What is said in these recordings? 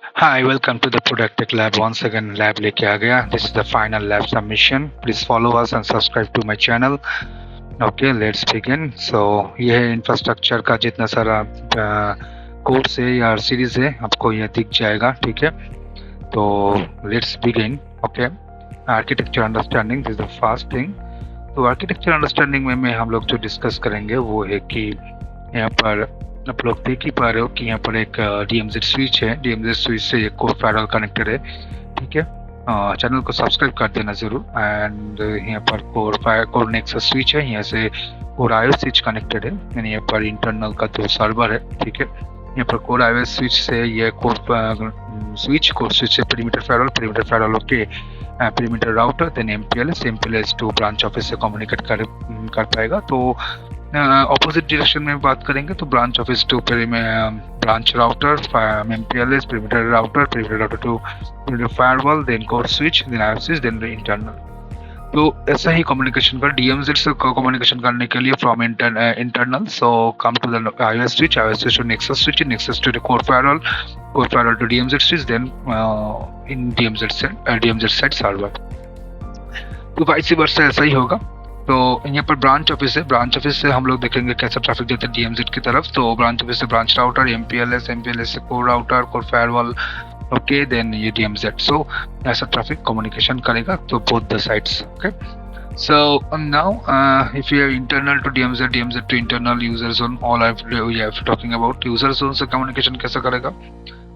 Hi, welcome to the Product Tech Lab. Once again, lab लेके आ गया. This is the final lab submission. Please follow us and subscribe to my channel. Okay, let's begin. So ये है infrastructure का जितना सारा course है या series है, आपको ये दिख जाएगा. ठीक है, तो let's begin. Okay, architecture understanding, this is the first thing. तो आर्किटेक्चर अंडरस्टैंडिंग में हम लोग जो डिस्कस करेंगे वो है कि यहाँ पर आप लोग देख ही पा रहे हो कि यहाँ पर एक DMZ स्विच है. DMZ स्विच से एक कोर फायरवॉल कनेक्टेड है. ठीक है, चैनल को सब्सक्राइब कर देना जरूर. एंड यहाँ पर कोर नेक्सस स्विच है, यहाँ से कोर आईओ स्विच कनेक्टेड है. यानी यहाँ पर इंटरनल का जो सर्वर है. ठीक है, यहाँ पर कोर आईओ स्विच से ये कोर स्विच से पेरीमीटर फायरवॉल के perimeter router, then MPLS to branch office से कम्युनिकेट कर पाएगा. तो ऑपोजिट डायरेक्शन में बात करेंगे तो branch office to branch router, MPLS, perimeter router to firewall, then core switch, then IO switch, then internal. तो ऐसा ही कम्युनिकेशन कर DMZ से कम्युनिकेशन करने के लिए from internal. So come to the IO switch to Nexus to the core firewall to DMZ switch, then in DMZ set server. तो vice versa ऐसा ही होगा. तो यहाँ पर ब्रांच ऑफिस है. ब्रांच ऑफिस से हम लोग देखेंगे कैसा ट्रैफिक देता है DMZ की तरफ. तो ब्रांच ऑफिस से ब्रांच राउटर, MPLS से core router, core firewall, okay, then ये DMZ. सो ऐसा ट्रैफिक कम्युनिकेशन करेगा तो both the sides. Okay, so now if you are internal to DMZ to internal user zone, all we have talking about user zone से communication कैसा करेगा.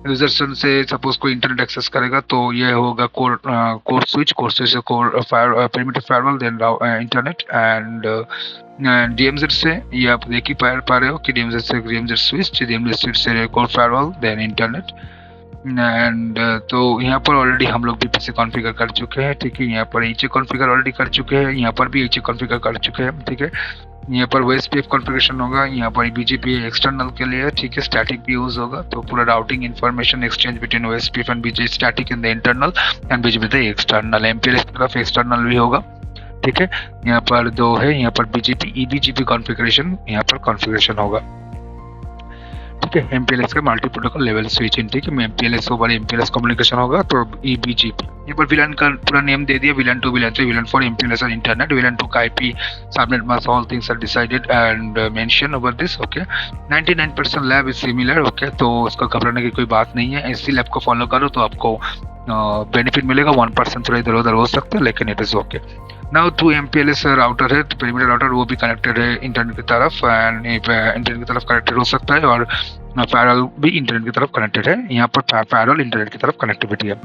User से suppose कोई internet access करेगा तो ये होगा कोर स्विच से core perimeter firewall, then internet. And DMZ से ये आप देख ही पा रहे हो कि DMZ स्विच से core firewall, then internet. And तो यहाँ पर ऑलरेडी हम लोग VPC कॉन्फ़िगर कर चुके हैं. ठीक है, यहाँ पर HA कॉन्फ़िगर ऑलरेडी कर चुके हैं, यहाँ पर भी HA कॉन्फ़िगर कर चुके हैं. ठीक है, यहाँ पर OSPF कॉन्फ़िगरेशन होगा, यहाँ पर BGP एक्सटर्नल के लिए. ठीक है, स्टैटिक भी यूज होगा. तो पूरा routing information exchange between OSPF and BGP static in the internal and BGP the external. MPLS की तरफ एक्सटर्नल भी होगा. ठीक है, यहाँ पर दो है, यहाँ पर BGP EBGP कॉन्फ़िगरेशन यहाँ पर कॉन्फ़िगरेशन होगा. ठीक है, MPLS का मल्टी प्रोटोकॉल लेवल स्विचिंग. ठीक है, MPLS ओवर MPLS कम्युनिकेशन होगा. तो EBGP यहाँ पर विलन का पूरा नेम दे दिया, विलन 2, विलन 3, विलन 4, MPLS और इंटरनेट. विलन 2 का IP subnet mask, all things are decided and mention over this. Okay, 99% lab is similar. Okay, तो उसको घबराने की कोई बात नहीं है. इसी लैब को फॉलो करो तो आपको बेनिफिट मिलेगा. 1% थोड़ा इधर उधर हो सकता है, लेकिन it is okay. Now 2 MPLS router है, पेरीमीटर राउटर, वो भी कनेक्टेड है इंटरनेट की तरफ. एंड इंटरनेट की तरफ कनेक्टेड हो सकता है, और फायरवॉल भी इंटरनेट की तरफ कनेक्टेड है. यहाँ पर फायरवॉल इंटरनेट की तरफ कनेक्टिविटी है.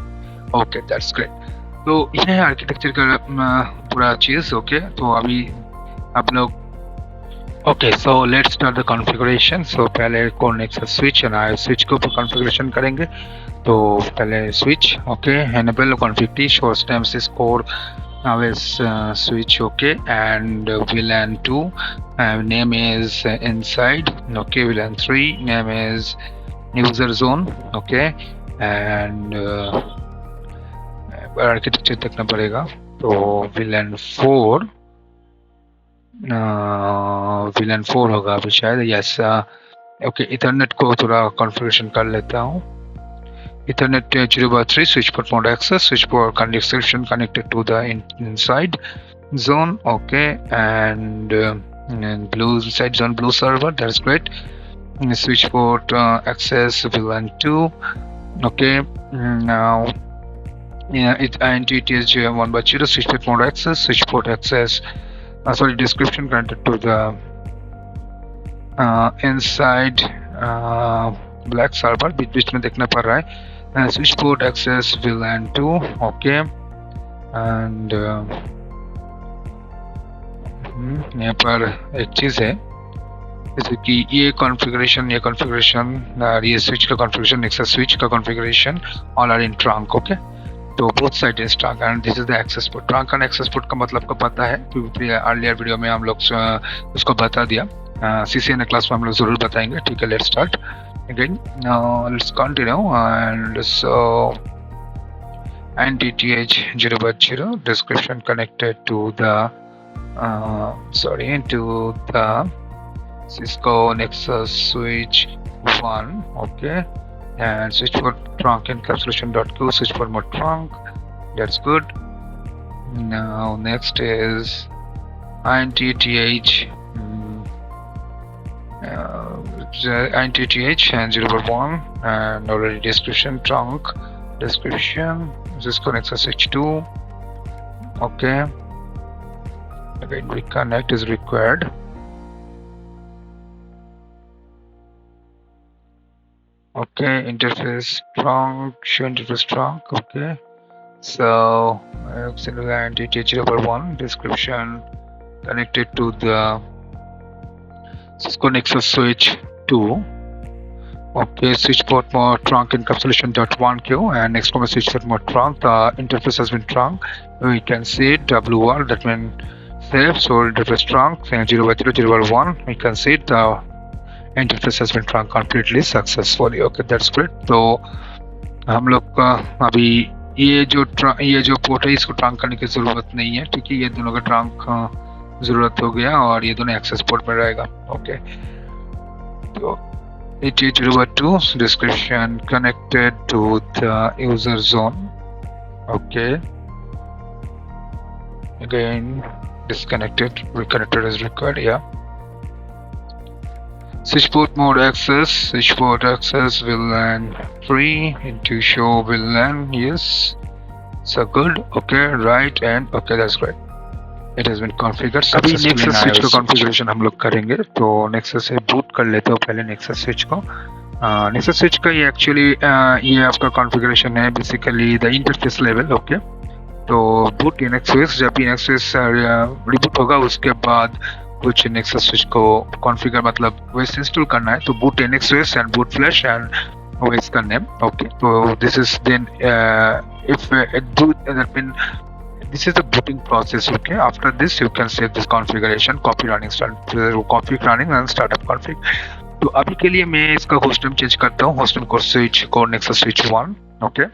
Okay, that's great. तो यह है आर्किटेक्चर का पूरा चीज. ओके, तो अभी आप लोग okay, so let's start the configuration. So पहले core nexus switch and IO switch को कॉन्फ़िगरेशन करेंगे. तो पहले switch, okay, enable config t show stems is core switch. Okay, and VLAN 2 name is inside. Okay, VLAN 3 name is user zone. Okay, and architecture देखना पड़ेगा. तो VLAN 4 होगा अभी शायद. यस, ओके, इथरनेट को थोड़ा कॉन्फ़िगरेशन कर लेता हूँ. Ethernet 0/3 switch port mode access, switch port connection connected to the inside zone. Okay, and blue inside zone, blue server, that's great. Switch port access VLAN 2. Okay, now it INT-TS 1/0 switch port mode access, switch port access, description connected to the inside black server. बीच में देखना पड़ रहा है. Switch port access VLAN 2. Okay, and यहाँ पर एक चीज है, जैसे कि ये कॉन्फ़िगरेशन ये स्विच का कॉन्फ़िगरेशन, नेक्सस स्विच का configuration, all are in trunk. Okay, तो both side is trunk and this is the access port. Trunk and access port का मतलब को पता है, क्योंकि अर्लियर वीडियो में हम लोग उसको बता दिया. CCNA क्लास में हम लोग जरूर बताएंगे. ठीक है, let's start again. Let's continue. And so INT-TH 0/0 description connected to the Cisco Nexus switch 1. Okay, and switch port trunk encapsulation.q, switch port mode trunk. That's good. Now next is INTTH INTTH and 0.1 and already description trunk description Cisco Nexus switch 2. Okay, again reconnect is required. Okay, interface trunk, show interface trunk. Okay, so INTTH 0.1 description connected to the Cisco Nexus switch 2. Okay, switch port mode trunk encapsulation.1q and next command switch port mode trunk. The interface has been trunk. We can see WR, that means save. So interface trunk 0/0/0/1. We can see the interface has been trunk completely successfully. Okay, that's great. तो हम लोग का अभी ये जो port है इसको trunk करने की जरूरत नहीं है, ठीक है। ये दोनों का ट्रंक जरूरत हो गया और ये दोनों एक्सेस पोर्ट में रहेगा। ओके, तो INTTH 2 description connected to the user zone. Okay, again disconnected, reconnected is required. Yeah, switch port mode access, switch port access VLAN 3 into show VLAN. Yes, so good. Okay, right, and okay, that's great. It has been configured successfully. अभी Nexus switch का configuration हम लोग करेंगे, तो Nexus से boot कर लेते हो पहले Nexus switch को। Nexus switch का ये actually ये आपका configuration है basically the interface level. Okay, तो boot NX जब भी NX reboot होगा उसके बाद कुछ Nexus switch को configure मतलब OS install करना है, तो boot NX and boot flash and OS का name. Okay, so this is then if that means this is the booting process. Okay, after this you can save this configuration, copy running and startup config. तो अभी के लिए मैं इसका host name change करता हूँ, host name को switch को Nexus switch 1. Okay,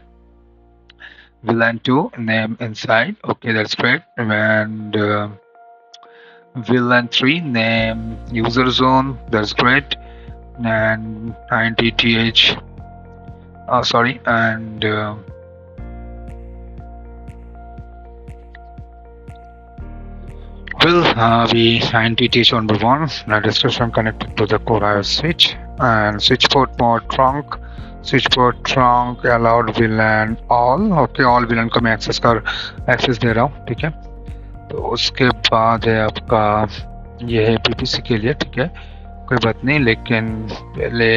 VLAN 2 name inside. Okay, that's great. And VLAN 3 name user zone. That's great. And INTTH sorry, and we INTTH 1 description connected to the core IOS switch and switch port mode trunk, switch port trunk allowed VLAN all. Okay, all VLAN को मैं access दे रहा हूँ, ठीक है। तो उसके बाद है आपका ये है PPC के लिए, ठीक है, कोई बात नहीं, लेकिन पहले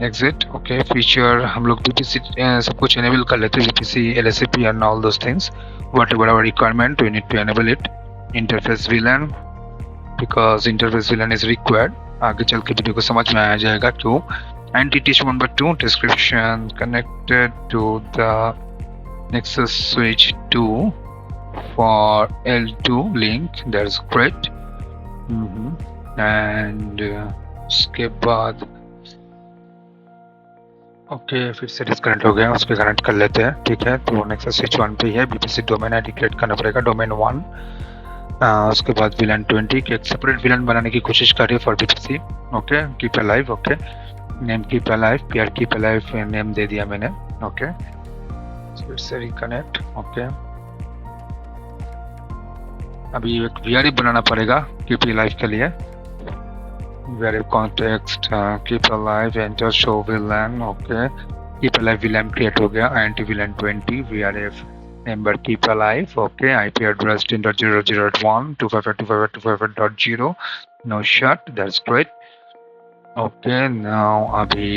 exit. Okay, feature हम लोग PPC सब कुछ enable कर लेते हैं, VPC, LSAP and all those things. Whatever our requirement, we need to enable it. Interface VLAN, because interface VLAN is required. आगे चल के वीडियो को समझ में आ जाएगा क्यों। INTTH 1/2 description connected to the Nexus switch 2 for L2 link. That's great. And उसके बाद ओके फिर से डिस्कनेक्ट हो गया, उस पर कनेक्ट कर लेते हैं, ठीक है। तो Nexus switch 1 पे ही है, BPC डोमेन आईडी क्रिएट करना पड़ेगा, डोमेन 1। उसके बाद VLAN 20 की एक सेपरेट VLAN बनाने की कोशिश कर रही है for BPC। Okay, keep alive. Okay, name keep alive, PR keep alive name दे दिया मैंने। ओके, फिर से रिकनेक्ट। ओके, अभी एक VRF बनाना पड़ेगा कीप अलाइव के लिए। VRF context keep alive, enter show VLAN. Okay, keep alive VLAN create हो गया, INT VLAN 20 VRF member keep alive. Okay, IP address 10.0.0.1 255.255.255.0 no shut. That's great. Okay, now अभी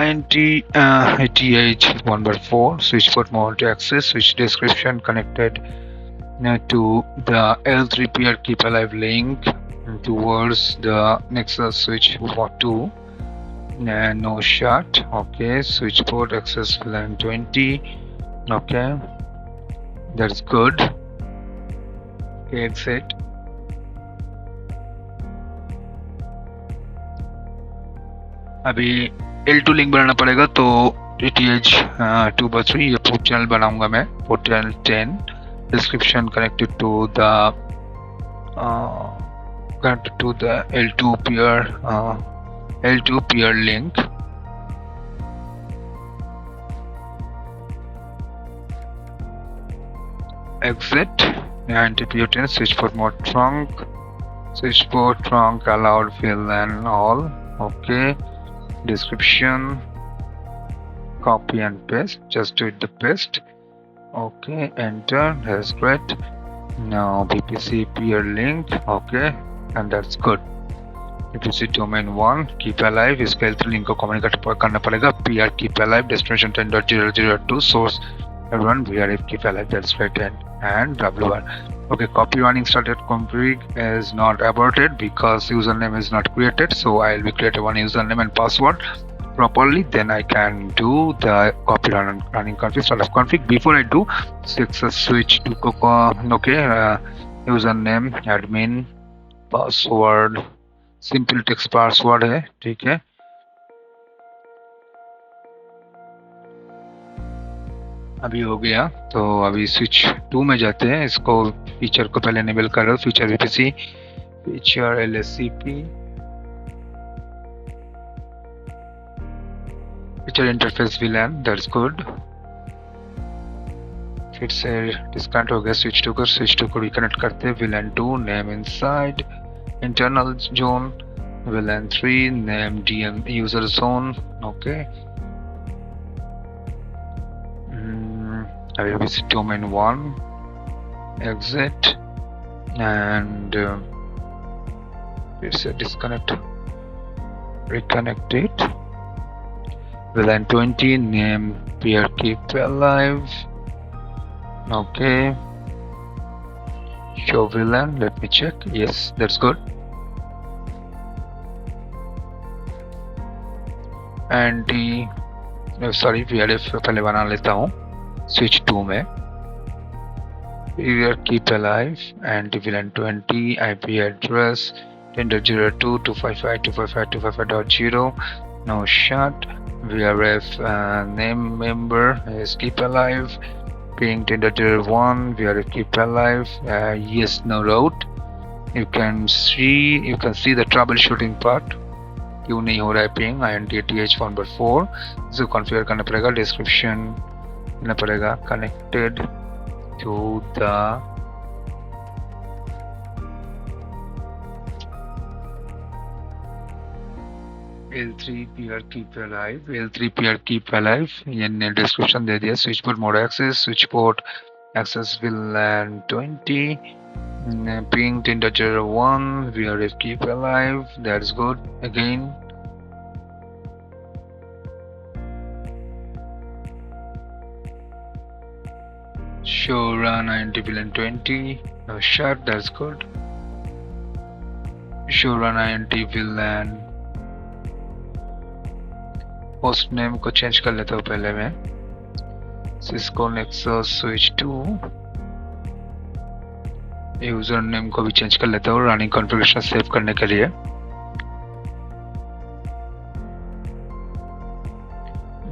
INTTH 1/4 switch port mode to access switch description connected to the L3 PR keep alive link towards the Nexus switch 2 and no shut. Okay, switch port access VLAN 20. Okay, that's good. Okay, exit. अभी L2 link बनाना पड़ेगा, तो INTTH 2/3 ये port channel बनाऊंगा मैं, port channel 10 description connected to the L2 PR L2 peer link. Exit. Anti-Putin switchboard mode trunk. Switchboard trunk allowed fill and all. Okay. Description. Copy and paste. Just do it the paste. Okay. Enter. That's great. Now VPC peer link. Okay. And that's good. VPC domain 1 keep alive. इसका L3 link को communicate करना पड़ेगा. PR keep alive. Destination 10.002 source. Everyone VRF keep alive. That's right. And W1. Okay, copy running started config is not aborted because username is not created. So I'll be creating one username and password properly. Then I can do the copy running config start of config. Before I do, success switch to username admin password simple text password है ठीक है. अभी हो गया तो अभी switch 2 में जाते हैं. इसको फीचर को पहले एनेबल कर रहा हूँ. Feature VPC feature LSCP feature interface VLAN. That's good. फिर से डिस्कनेक्ट हो गया स्विच 2 को रिकनेक्ट करते हैं. VLAN 2 name inside internal zone. VLAN 3 name DM user zone. Okay. I will visit domain 1, exit, and it's a disconnect, reconnect it. VLAN 20 name peer keep alive. Okay. Show VLAN. Let me check. Yes, that's good. VRF पहले बना लेता हूँ. Switch 2 में peer keep alive and VLAN 20 IP address 10.02.255.255.255.0. No shut. VRF name member is keep alive. Ping 10.01 VRF keep alive. Yes, no route. You can see the troubleshooting part. क्यों नहीं हो रहा है पिंग. INTTH 1/4 इसको configure करना पड़ेगा. Description देना पड़ेगा. Connected to the L3 peer keep alive. L3 peer keep alive ये ने डिस्क्रिप्शन दे दिया. Switchboard mode access. Switchboard access VLAN 20 ping 10.01 VRF keep alive. That's good. Again show run INT VLAN 20. No shut. That's good. Show run INT VLAN. Host name को change कर लेता हूँ पहले मैं. Cisco Nexus Switch 2. User name को भी change कर लेता हूँ रनिंग कॉन्फ़िगरेशन सेव करने के लिए.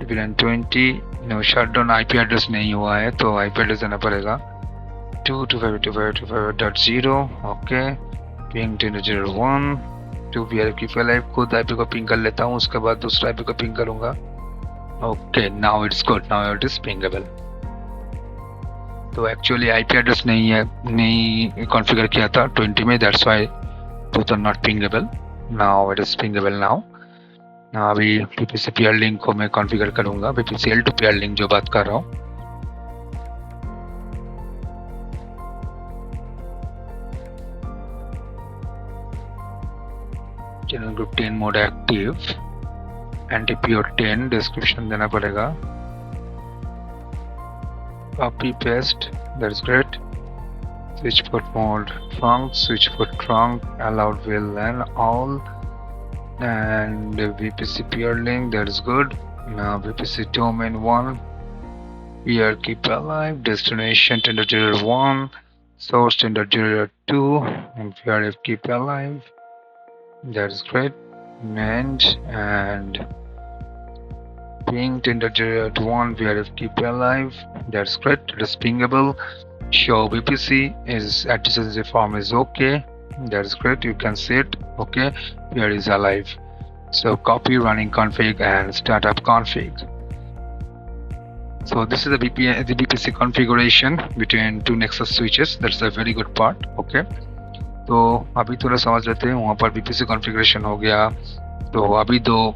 VLAN 20 no shutdown. IP address नहीं हुआ है तो IP एड्रेस देना पड़ेगा. 225.255.255.0. Okay. Ping 10.01 2 VRF keep alive. खुद IP को पिंग कर लेता हूँ. उसके बाद दूसरा IP को पिंग करूंगा. Okay. Now it's good. Now it is pingable. तो एक्चुअली IP एड्रेस नहीं कॉन्फ़िगर किया था 20 में. That's why both are not pingable. Now it is pingable. Now अभी VPC peer link को मैं कॉन्फ़िगर करूंगा. VPC L2 peer link जो बात कर रहा हूँ. Channel group 10 mode active. anti-pure 10 description देना पड़ेगा. Copy paste. That's great. Switchboard mode trunk. Switchboard trunk allowed VLAN all. And VPC peer link. That is good. Now VPC domain 1 peer keep alive. Destination 10.01 source 10.02 and VRF keep alive. That is great. And ping 10.01 VRF keep alive. That's great. It is pingable. Show VPC is adjacency form is okay. That's great. You can see it. Okay. Here is alive. So copy running config and startup config. So this is the VPC configuration between two Nexus switches. That's a very good part. Okay. तो अभी थोड़ा समझ लेते हैं. वहाँ पर VPC configuration हो गया. तो अभी दो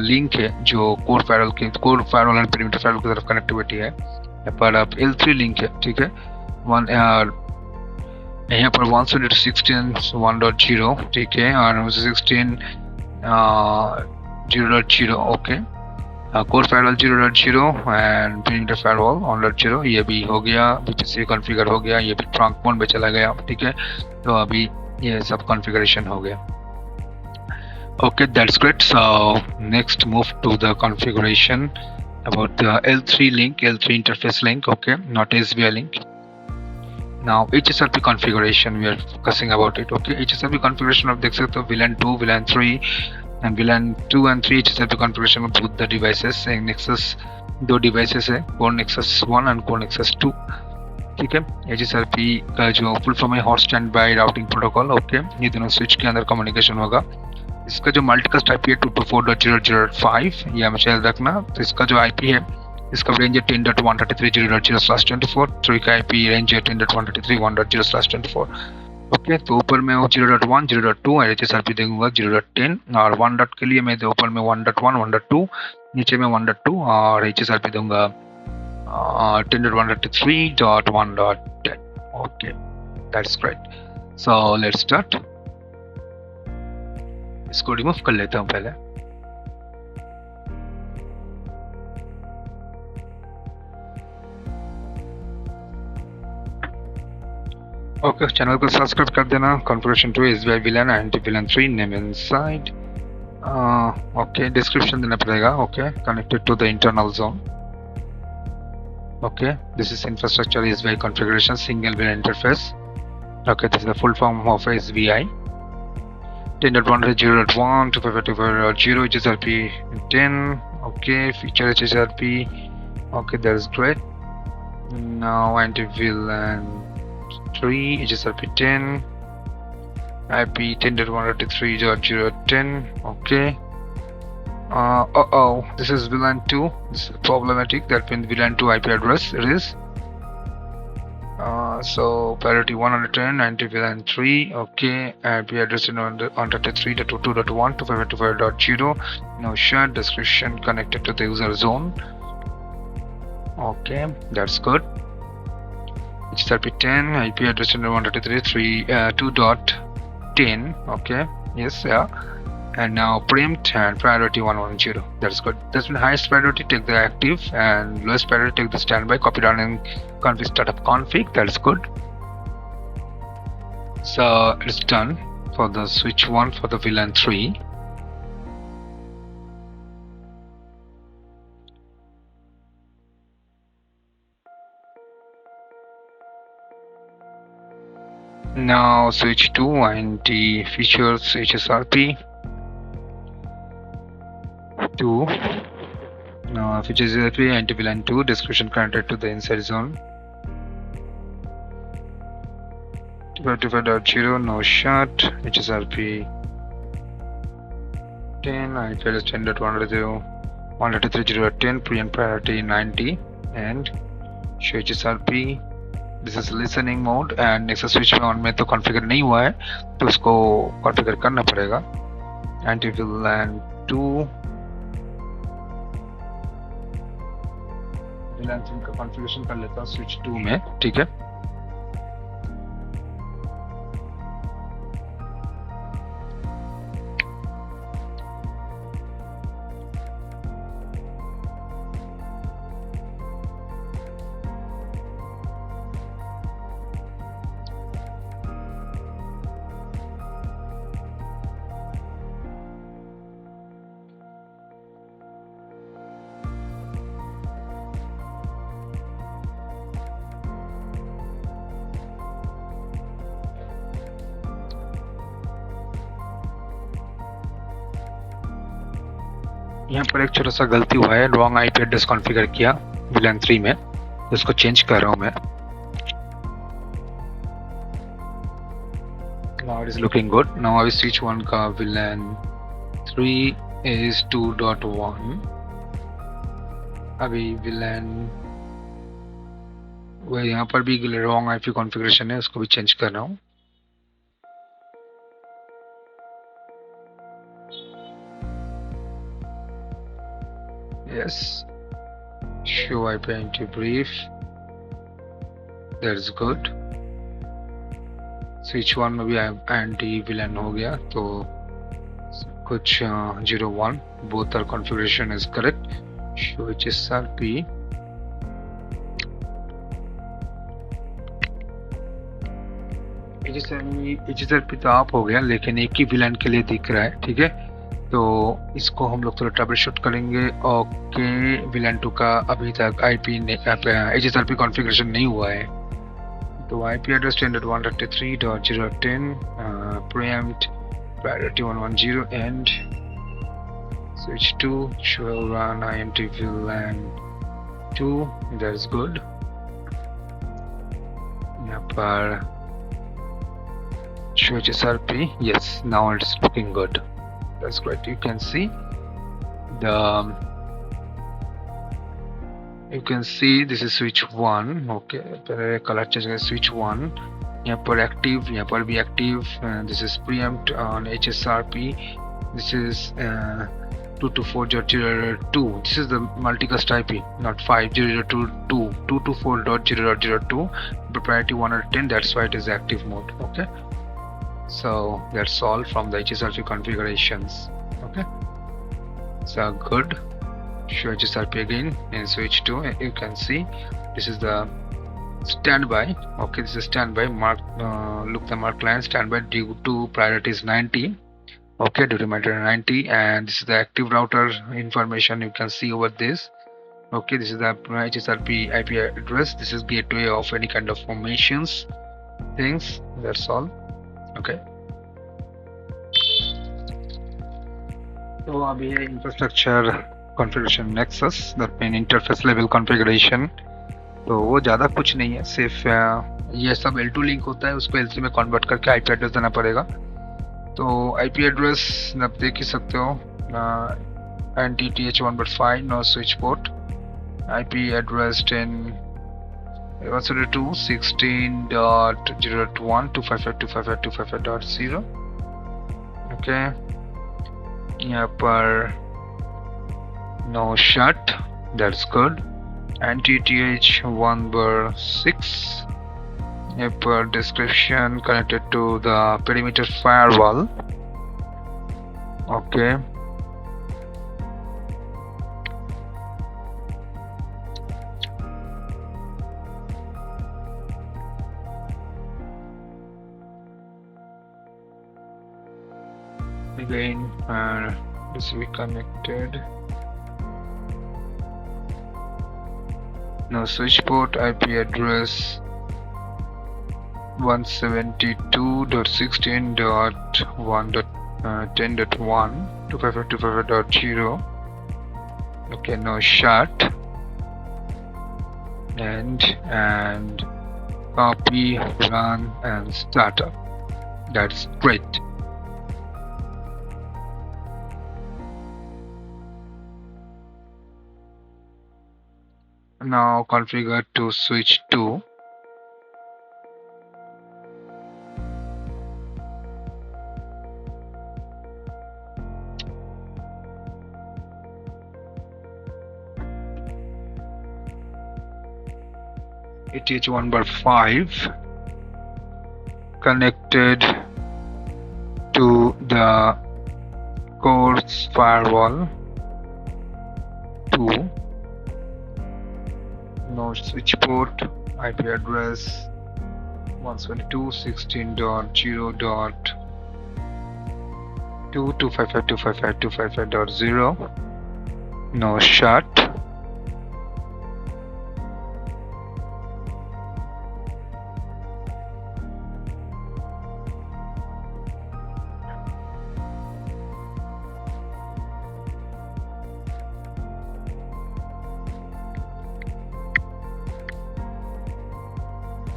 लिंक है जो core firewall and perimeter firewall की तरफ कनेक्टिविटी है. यहाँ पर अब L3 लिंक है. ठीक है. यहाँ पर 116.1.0 ठीक है और 16.0.0 okay. Core firewall 0.0 and perimeter firewall 1.0 ये भी हो गया. VPC कॉन्फ़िगर हो गया. ये भी ट्रंक मोड में चला गया. ठीक है. तो अभी ये सब कॉन्फ़िगरेशन हो गया. Okay, that's great. So next move to the configuration about the L3 link, L3 interface link. Okay, not SVI link. Now HSRP configuration we are discussing about it. Okay, HSRP configuration of देख सकते हो VLAN 2, VLAN 3 and VLAN 2 and 3 HSRP configuration of both the devices. Nexus दो devices है, Core Nexus 1 and Core Nexus 2. ठीक है. HSRP का जो full form है hot stand by routing protocol. Okay, ये दोनों स्विच के अंदर कम्युनिकेशन होगा. इसका जो मल्टीकास्ट आईपी है 224.0.0.5 ये हमें याद रखना. तो इसका जो आईपी है इसका रेंज है 10.133.0.0/24. 3 का आईपी रेंज है 10.133.1.0/24. ओके. तो ऊपर में वो 0.1, 0.2 और HSRP दूंगा 0.10 और 1 डॉट के लिए मैं ऊपर में 1.1, 1.2 नीचे में 1.2 और HSRP दूंगा 10.133.1.10. Okay, that's great. So let's start. इसको रिमूव कर लेता हूँ पहले. ओके, चैनल को सब्सक्राइब कर देना. Configuration 2 SVI VLAN and VLAN 3 name inside. Okay, description देना पड़ेगा. Okay, connected to the internal zone. Okay, this is infrastructure SVI configuration single VLAN interface. Okay, this is the full form of SVI. 10.1.0.1 to 5.2.0 HSRP 10. Okay, feature HSRP. Okay, that's great. Now anti-VLAN 3 HSRP 10. IP 10.1.3.0.10. Okay. This is VLAN 2. This is problematic. That means VLAN 2 IP address it is. So priority 110, anti-VLAN 3, okay, IP address in 133.2.1 to 5.2.5.0. No shared description connected to the user zone. Okay, that's good. HSRP 10, IP address in 133.2.10. Okay, yes, yeah. And now preempt and priority 110. That's good. That's been highest priority take the active and lowest priority take the standby. Copy running config startup config. That's good. So it's done for the switch 1 for the VLAN 3. Now switch 2 and the features HSRP 2. Now features HSRP and VLAN 2 description connected to the inside zone. 2.2.0 no shut. HSRP 10 IP address 10.1.0.1.3.0.10 pre and priority 90 and show HSRP. This is listening mode and nexus switch में on में तो configure नहीं हुआ है तो उसको configure करना पड़ेगा. एंटी VLAN 2 VLAN 3 का कॉन्फ़िगरेशन कर लेता हूँ स्विच 2 में. ठीक है. यहाँ पर एक छोटा सा गलती हुआ है. रॉन्ग IP एड्रेस कॉन्फ़िगर किया VLAN 3 में. उसको चेंज कर रहा हूँ मैं. Now it is looking good. Now अभी switch 1 का VLAN 3 is 2.1. अभी VLAN वो यहाँ पर भी रॉन्ग IP कॉन्फ़िगरेशन है, उसको भी चेंज कर रहा हूँ. Yes, show IP into brief. That's good. Switch 1 में भी एंटी VLAN हो गया, तो कुछ 01 both our configuration is correct. Show HSRP. HSRP तो आप हो गया, लेकिन एक ही VLAN के लिए दिख रहा है. ठीक है, तो इसको हम लोग थोड़ा ट्रबल शूट करेंगे. ओके, VLAN 2 का अभी तक HSRP कॉन्फ़िगरेशन नहीं हुआ है. तो IP address 10.133.0.10 preempt priority 110 and switch 2 show run IMT VLAN 2. That's good. यहाँ पर show HSRP. Yes, now it's looking good. That's great. You can see this is switch 1. okay, पहले color change करें. switch 1 यहाँ पर active, यहाँ पर भी active. This is preempt on HSRP. this is 224.0.2. this is the multicast IP, not 50.0.2. 224.0.0.2 proprietary 110. that's why it is active mode. Okay, so that's all from the HSRP configurations. Okay, so good. Show HSRP again and switch to. You can see this is the standby. Okay, this is standby. Mark look the mark line standby due to priority is 90. Okay, due to matter 90, and this is the active router information you can see over this. Okay, this is the HSRP IP address. this is gateway of any kind of formations things. That's all. Okay, तो अभी है infrastructure configuration nexus, that mean interface level configuration. तो वो ज़्यादा कुछ नहीं है, सिर्फ ये सब L2 लिंक होता है, उसको L3 में कन्वर्ट करके IP एड्रेस देना पड़ेगा. तो IP एड्रेस आप देख ही सकते हो. NTTH 1.5 know switch port. IP address 10.162.16.0.1 255.255.255.0. Okay, यहाँ पर no shut. that's good. NTTH 1/6. here per description connected to the perimeter firewall. okay, again this will be connected. no switch port. IP address 172.16.1.10.1 255.255.0. okay, no shut. and copy, run and startup. that's great. now configure to switch 2. ATH 1/5 connected to the core firewall 2. no switch port. IP address 172.16.0.2 255.255.255.0. no shut.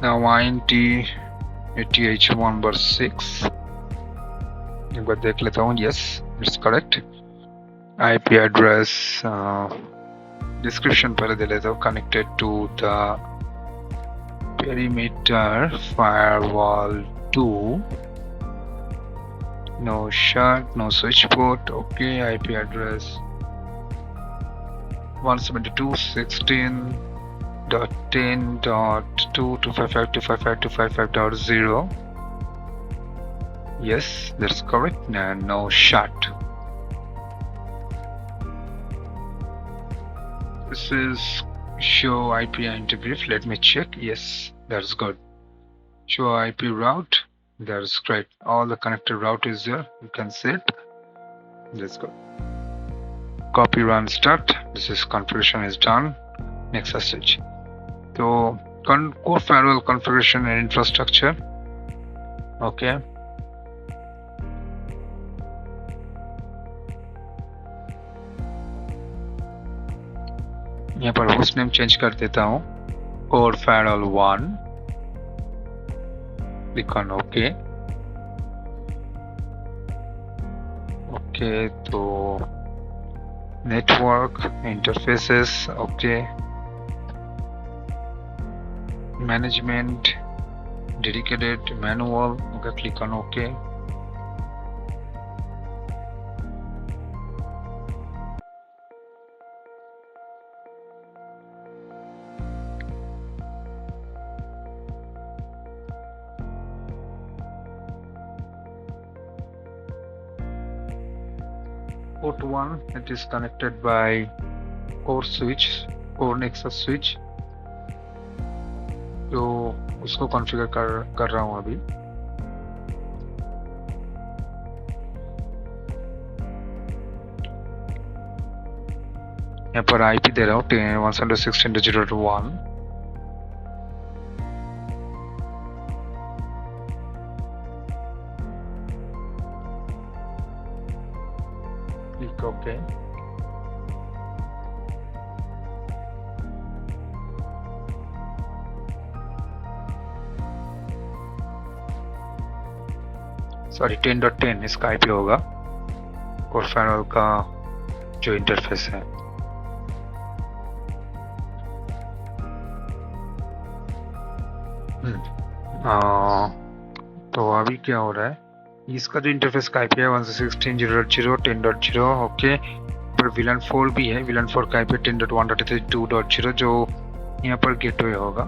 now INT ATH 1/6 एक बार देख लेता हूँ. yes, it's correct. IP address description पहले दे लेता हूँ. Connected to the perimeter firewall 2. No shut, no switch port. Okay, IP address 172.16.10.2.255.255.255.0. Yes, that's correct. No shut. This is show IP interbrief. Let me check. Yes, that's good. Show IP route. That's great. All the connected route is there. You can see it. That's good. Copy run start. This is configuration is done. Next stage. So core firewall configuration and infrastructure. Okay. यहाँ पर host name change कर देता हूँ. core firewall 1. Click on OK. Okay, तो network interfaces. Okay. Management, dedicated, manual. Okay, click on OK. Port 1, it is connected by core switch, core nexus switch. तो उसको configure कर रहा हूँ अभी. यहाँ पर IP दे रहा हूँ 116.0.1. Okay. सॉरी 10.10 इसका IP होगा. core firewall का जो इंटरफेस है. तो अभी क्या हो रहा है, इसका जो इंटरफेस का IP है 116.0.10.0. ओके, पर VLAN 4 भी है. VLAN 4 का IP 10.1.3.2.0 जो यहाँ पर गेटवे होगा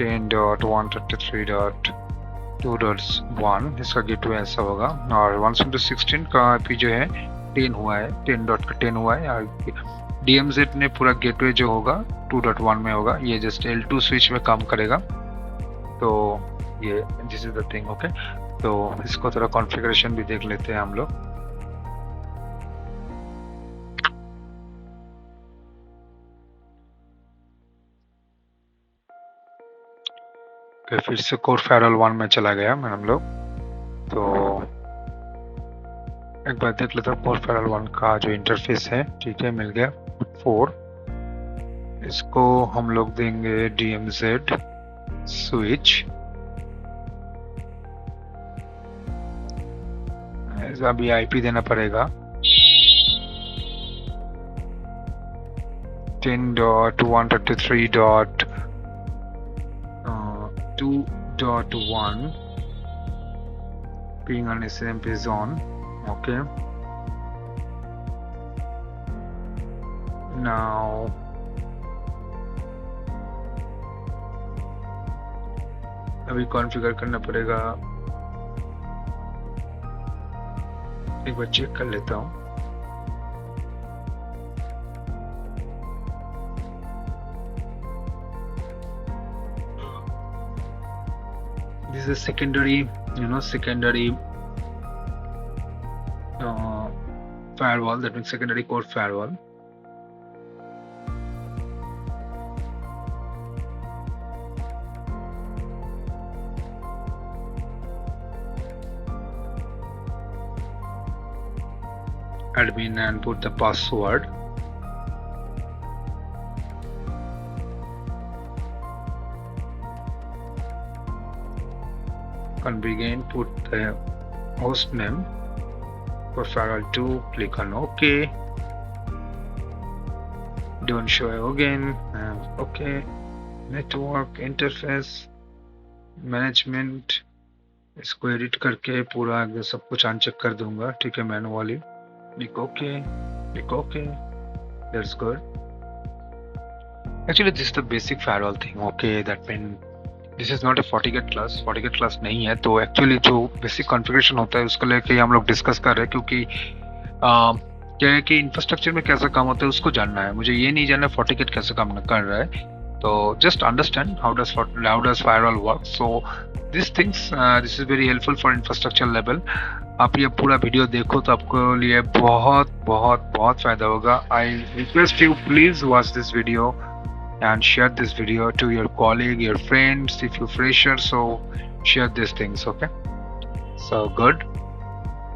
10.1.3.2.1. इसका गेटवे ऐसा होगा. और 116 का IP जो है 10 हुआ है, 10.10 हुआ है. और DMZ ने पूरा गेटवे जो होगा 2.1 में होगा. ये जस्ट L2 स्विच में काम करेगा. तो ये this is the thing. Okay, तो इसको थोड़ा कॉन्फ़िगरेशन भी देख लेते हैं हम लोग. फिर से कोर फायरवॉल 1 में चला गया मैं हम लोग. तो एक बार देख लेता हूँ कोर फायरवॉल 1 का जो इंटरफेस है. ठीक है, मिल गया 4. इसको हम लोग देंगे DMZ स्विच. अभी IP देना पड़ेगा 10.133.2.1 being on SMP zone. Okay, now अभी कॉन्फ़िगर करना पड़ेगा. एक बार चेक कर लेता हूँ. This is secondary, secondary firewall. That means secondary core firewall. Admin and put the password. Begin, put the host name for firewall 2. Click on OK. don't show again. Okay, network interface management, इसको edit करके पूरा आगे सब कुछ uncheck कर दूंगा, ठीक है, manually. Click okay, that's good. Actually this is the basic firewall thing, okay, that mean this is not A FortiGate class नहीं है। तो एक्चुअली जो बेसिक कॉन्फ़िगरेशन होता है उसको लेके हम लोग डिस्कस कर रहे हैं, क्योंकि क्या है कि इंफ्रास्ट्रक्चर में कैसा काम होता है उसको जानना है, मुझे ये नहीं जानना FortiGate कैसे काम कर रहा है। तो just understand how does firewall work. So this things this is very helpful for infrastructure level. आप ये पूरा वीडियो देखो तो आपको लिए बहुत बहुत बहुत फायदा होगा। I request you, please watch this video and share this video to your colleague, your friends, if you're fresher, so share these things, okay? So good.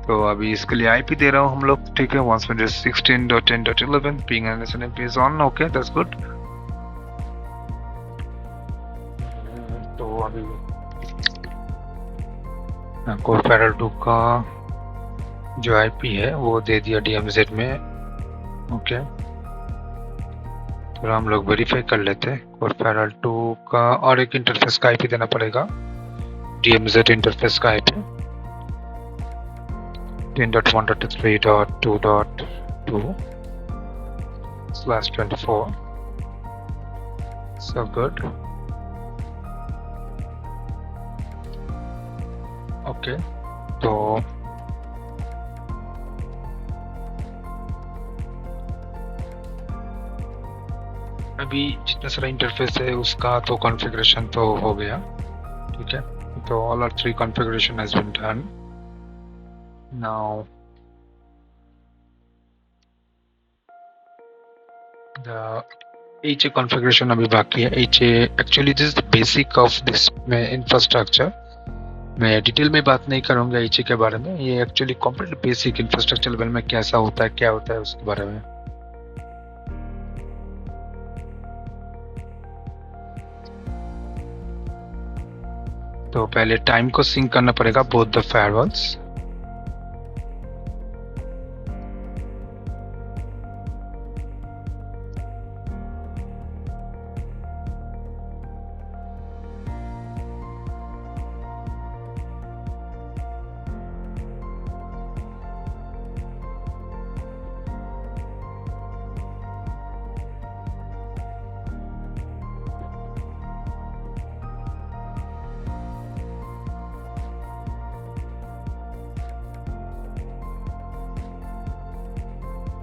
तो अभी इसके लिए IP दे रहा हूँ हम लोग, ठीक है, 116.10.11 ping and SNMP is on, okay, that's good। तो अभी Corefederal 2 का जो IP है वो दे दिया DMZ में, ओके। तो हम लोग वेरीफाई कर लेते हैं। Corefederal 2 का और एक इंटरफेस का IP देना पड़ेगा, DMZ इंटरफेस का IP 10.1.3.2.2/24। so good, okay. तो अभी जितना सारा इंटरफेस है उसका तो कॉन्फ़िगरेशन तो हो गया, ठीक है। तो all our 3 configuration has been done now। the HA configuration अभी बाकी है। HA actually this is the basic of this infrastructure। मैं डिटेल में बात नहीं करूंगा HA के बारे में, ये actually complete basic infrastructure level में कैसा होता है, क्या होता है उसके बारे में। तो पहले टाइम को सिंक करना पड़ेगा बोथ द फायरवॉल्स।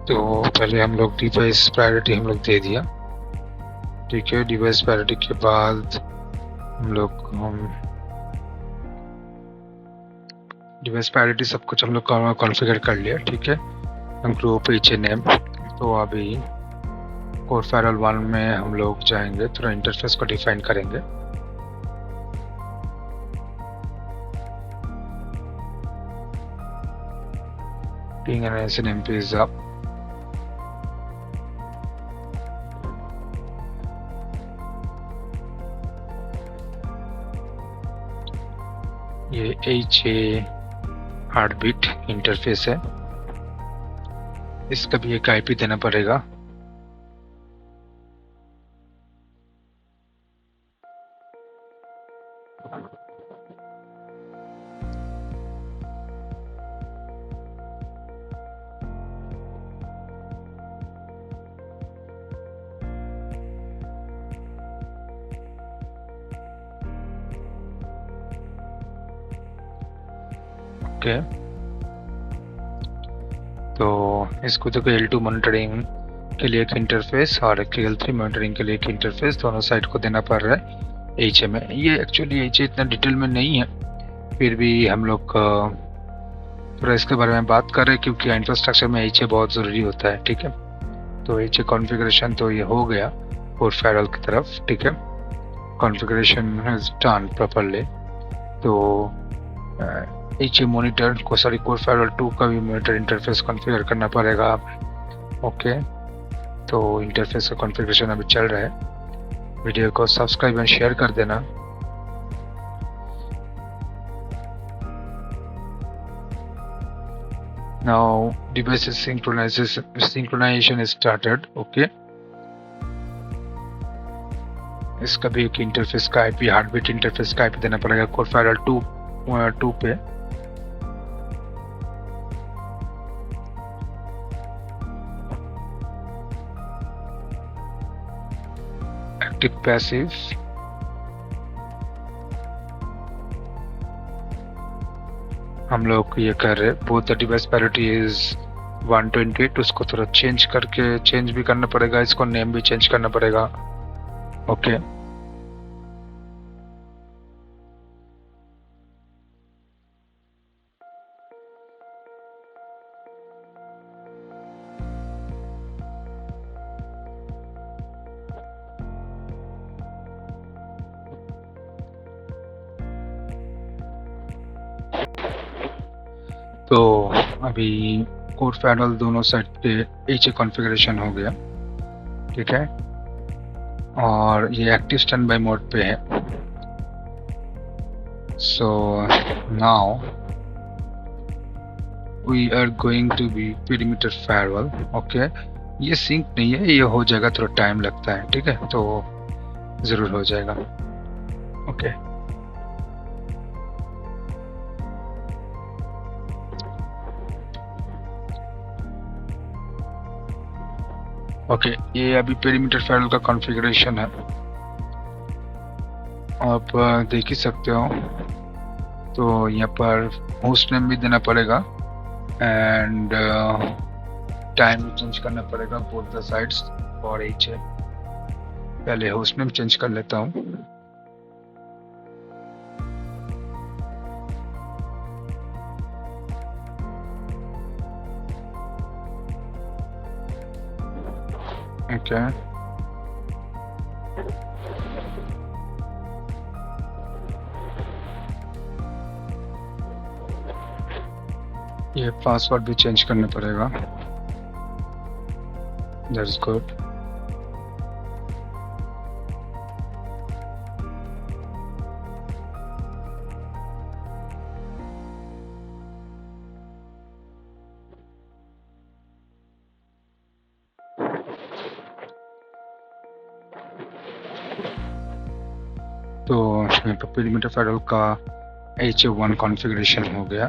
तो पहले हम लोग डिवाइस प्रायोरिटी हम लोग दे दिया, ठीक है। डिवाइस प्रायोरिटी के बाद हम लोग डिवाइस प्रायोरिटी सब कुछ हम लोग कॉन्फ़िगर कर लिया, ठीक है। ग्रुप HA नेम, तो अभी Corefederal 1 में हम लोग जाएंगे, थोड़ा इंटरफेस को डिफाइन करेंगे। ping and SNMP is up। ये HA हार्टबीट इंटरफेस है, इसका भी एक IP देना पड़ेगा। ओके, तो इसको देखो L2 मॉनिटरिंग के लिए एक इंटरफेस और एक L3 मॉनिटरिंग के लिए एक इंटरफेस, दोनों साइड को देना पड़ रहा है HA में। ये एक्चुअली HA इतना डिटेल में नहीं है, फिर भी हम लोग थोड़ा इसके बारे में बात कर रहे हैं, क्योंकि इंफ्रास्ट्रक्चर में HA बहुत ज़रूरी होता है, ठीक है। तो HA कॉन्फ़िगरेशन तो ये हो गया Corefederal की तरफ, ठीक है। Configuration is done properly. तो HA मॉनिटर को Corefederal 2 का भी मॉनिटर इंटरफेस कॉन्फ़िगर करना पड़ेगा, ओके। तो इंटरफेस का कॉन्फ़िगरेशन अभी चल रहा है। वीडियो को सब्सक्राइब एंड शेयर कर देना। Now devices synchronization is started, okay। इसका भी एक इंटरफेस का आईपी, हार्टबीट इंटरफेस का आईपी देना पड़ेगा कोर फायरवॉल 2 पे। एक्टिव पैसिव, हम लोग ये कर रहे both the device parity is 128, उसको थोड़ा चेंज भी करना पड़ेगा, इसको नेम भी चेंज करना पड़ेगा। ओके तो अभी कोर फायरवॉल दोनों साइड पे एच कॉन्फ़िगरेशन हो गया, ठीक है, और ये एक्टिव स्टैंड बाय मोड पे है। So now we are going to be perimeter firewall. Okay, ये सिंक नहीं है, ये हो जाएगा, थोड़ा टाइम लगता है, ठीक है, तो ज़रूर हो जाएगा। ओके ओके, ये अभी पेरीमीटर फायरवॉल का कॉन्फ़िगरेशन है, आप देख ही सकते हो। तो यहाँ पर होस्ट नेम भी देना पड़ेगा एंड टाइम भी चेंज करना पड़ेगा बोथ द साइड्स और एच है। पहले होस्ट नेम चेंज कर लेता हूँ। ओके ये पासवर्ड भी चेंज करना पड़ेगा। That's good. तो यहाँ पर पेरीमीटर फायरवॉल का HA1 कॉन्फ़िगरेशन हो गया।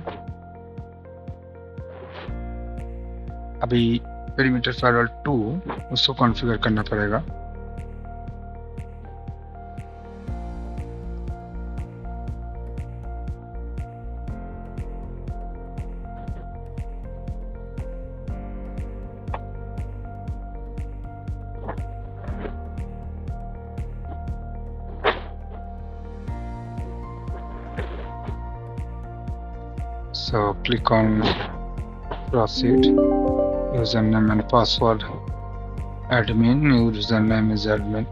अभी पेरीमीटर फायरवॉल 2 उसको कॉन्फ़िगर करना पड़ेगा। So click on proceed, username and password admin, username is admin।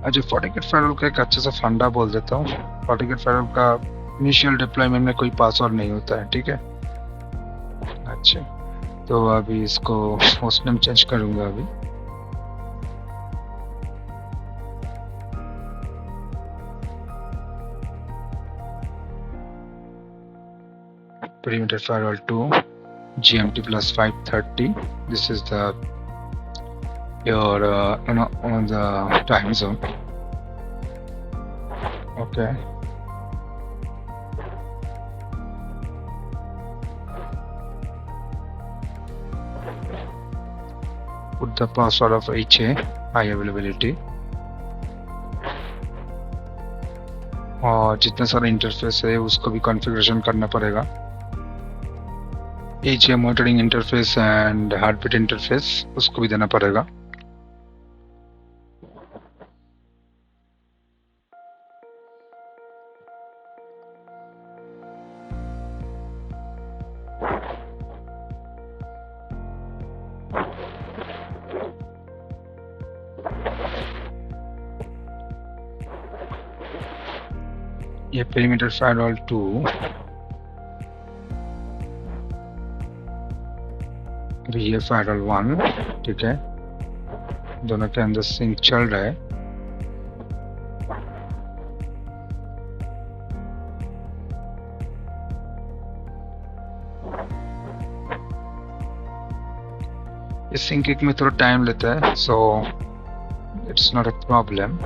अच्छा, FortiGate फायरवॉल का एक अच्छा सा फंडा बोल देता हूँ। FortiGate फायरवॉल का इनिशियल डिप्लॉयमेंट में कोई पासवर्ड नहीं होता है, ठीक है। अच्छा, तो अभी इसको होस्ट नेम चेंज करूँगा अभी। Perimeter firewall 2 GMT plus 530. This is the your on the time zone. Okay. Put the password of HA, high availability. और जितना सारा इंटरफेस है उसको भी कॉन्फ़िगरेशन करना पड़ेगा। HA monitoring interface and heartbeat interface उसको भी देना पड़ेगा। ये पेरीमीटर फायरवॉल 2 ये फायरवॉल 1, ठीक है, दोनों के अंदर सिंक चल रहा है। इस सिंकिंग में थोड़ा टाइम लेता है, so it's not a problem.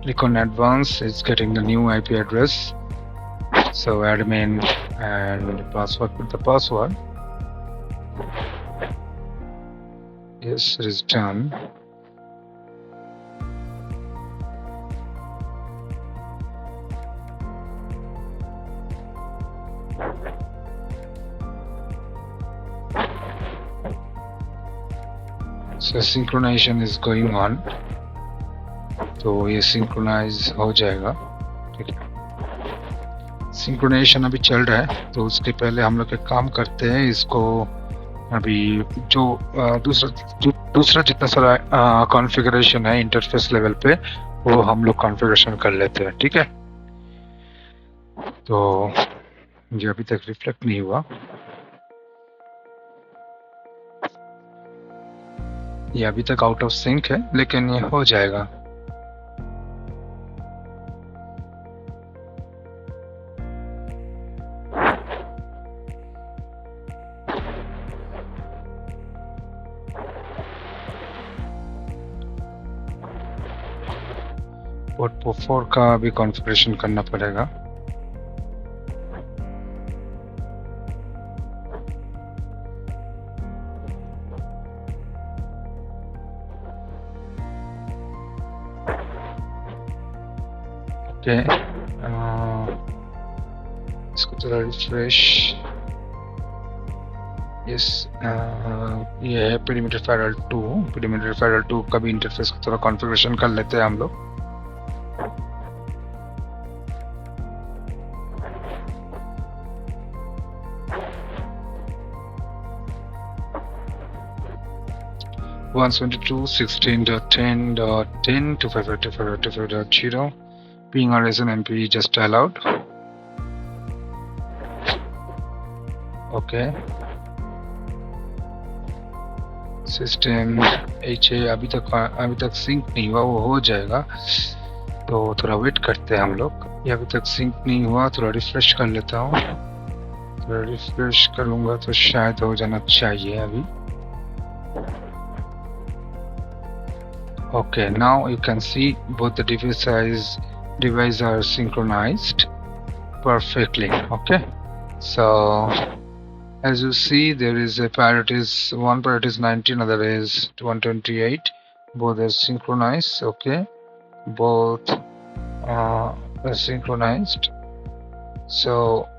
Click on advanced, it's getting the new IP address. So admin and password, put the password. Yes, it is done. So synchronization is going on. तो ये synchronise हो जाएगा, ठीक है। Synchronisation अभी चल रहा है, तो उसके पहले हम लोग एक काम करते हैं, इसको अभी जो दूसरा जितना सारा कॉन्फ़िगरेशन है इंटरफेस लेवल पे, वो हम लोग कॉन्फ़िगरेशन कर लेते हैं, ठीक है। तो ये अभी तक रिफ्लेक्ट नहीं हुआ, ये अभी तक आउट ऑफ सिंक है, लेकिन ये हो जाएगा। पोर्ट 4 का भी कॉन्फ़िगरेशन करना पड़ेगा। ओके, इसको थोड़ा रिफ्रेश। यस, ये है पेरीमीटर फायरवॉल 2। पेरीमीटर फायरवॉल 2 का भी इंटरफेस को थोड़ा कॉन्फ़िगरेशन कर लेते हैं हम लोग। One 122.16.10.10 255.255.255.0 being RSN MP just allowed. Okay. System HA अभी तक सिंक नहीं हुआ, वो हो जाएगा, तो थोड़ा वेट करते हैं हम लोग। ये अभी तक सिंक नहीं हुआ, थोड़ा रिफ्रेश कर लेता हूँ। थोड़ा रिफ्रेश करूँगा तो शायद हो जाना चाहिए अभी। Okay, now you can see both the devices are synchronized perfectly. Okay, so as you see, there is a priorities, one priority is 90, another is 128. Both are synchronized. Okay, both are synchronized. So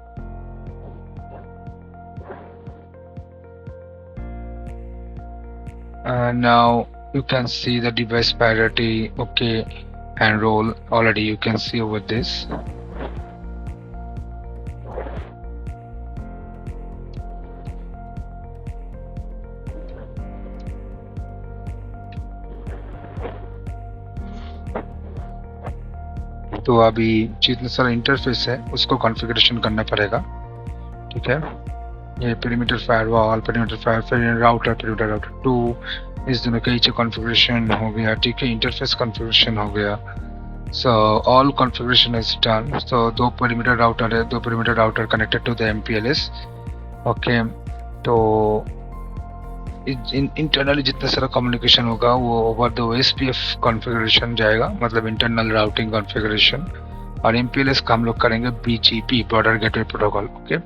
now you can see the device priority, okay, and role already you can see over this. तो अभी जितना सारा interface है उसको configuration करना पड़ेगा, ठीक है। ये पेरीमीटर फायरवॉल, पेरीमीटर राउटर 2, इस दोनों का कॉन्फ़िगरेशन हो गया, ठीक है। इंटरफेस कॉन्फ़िगरेशन हो गया। So all configuration is done. So 2 perimeter router है, 2 perimeter router connected to the MPLS। Okay, तो इंटरनली जितना सारा कम्युनिकेशन होगा वो ओवर द OSPF कॉन्फ़िगरेशन जाएगा, मतलब इंटरनल राउटिंग कॉन्फ़िगरेशन। और MPLS का हम लोग करेंगे BGP, border gateway protocol. Okay,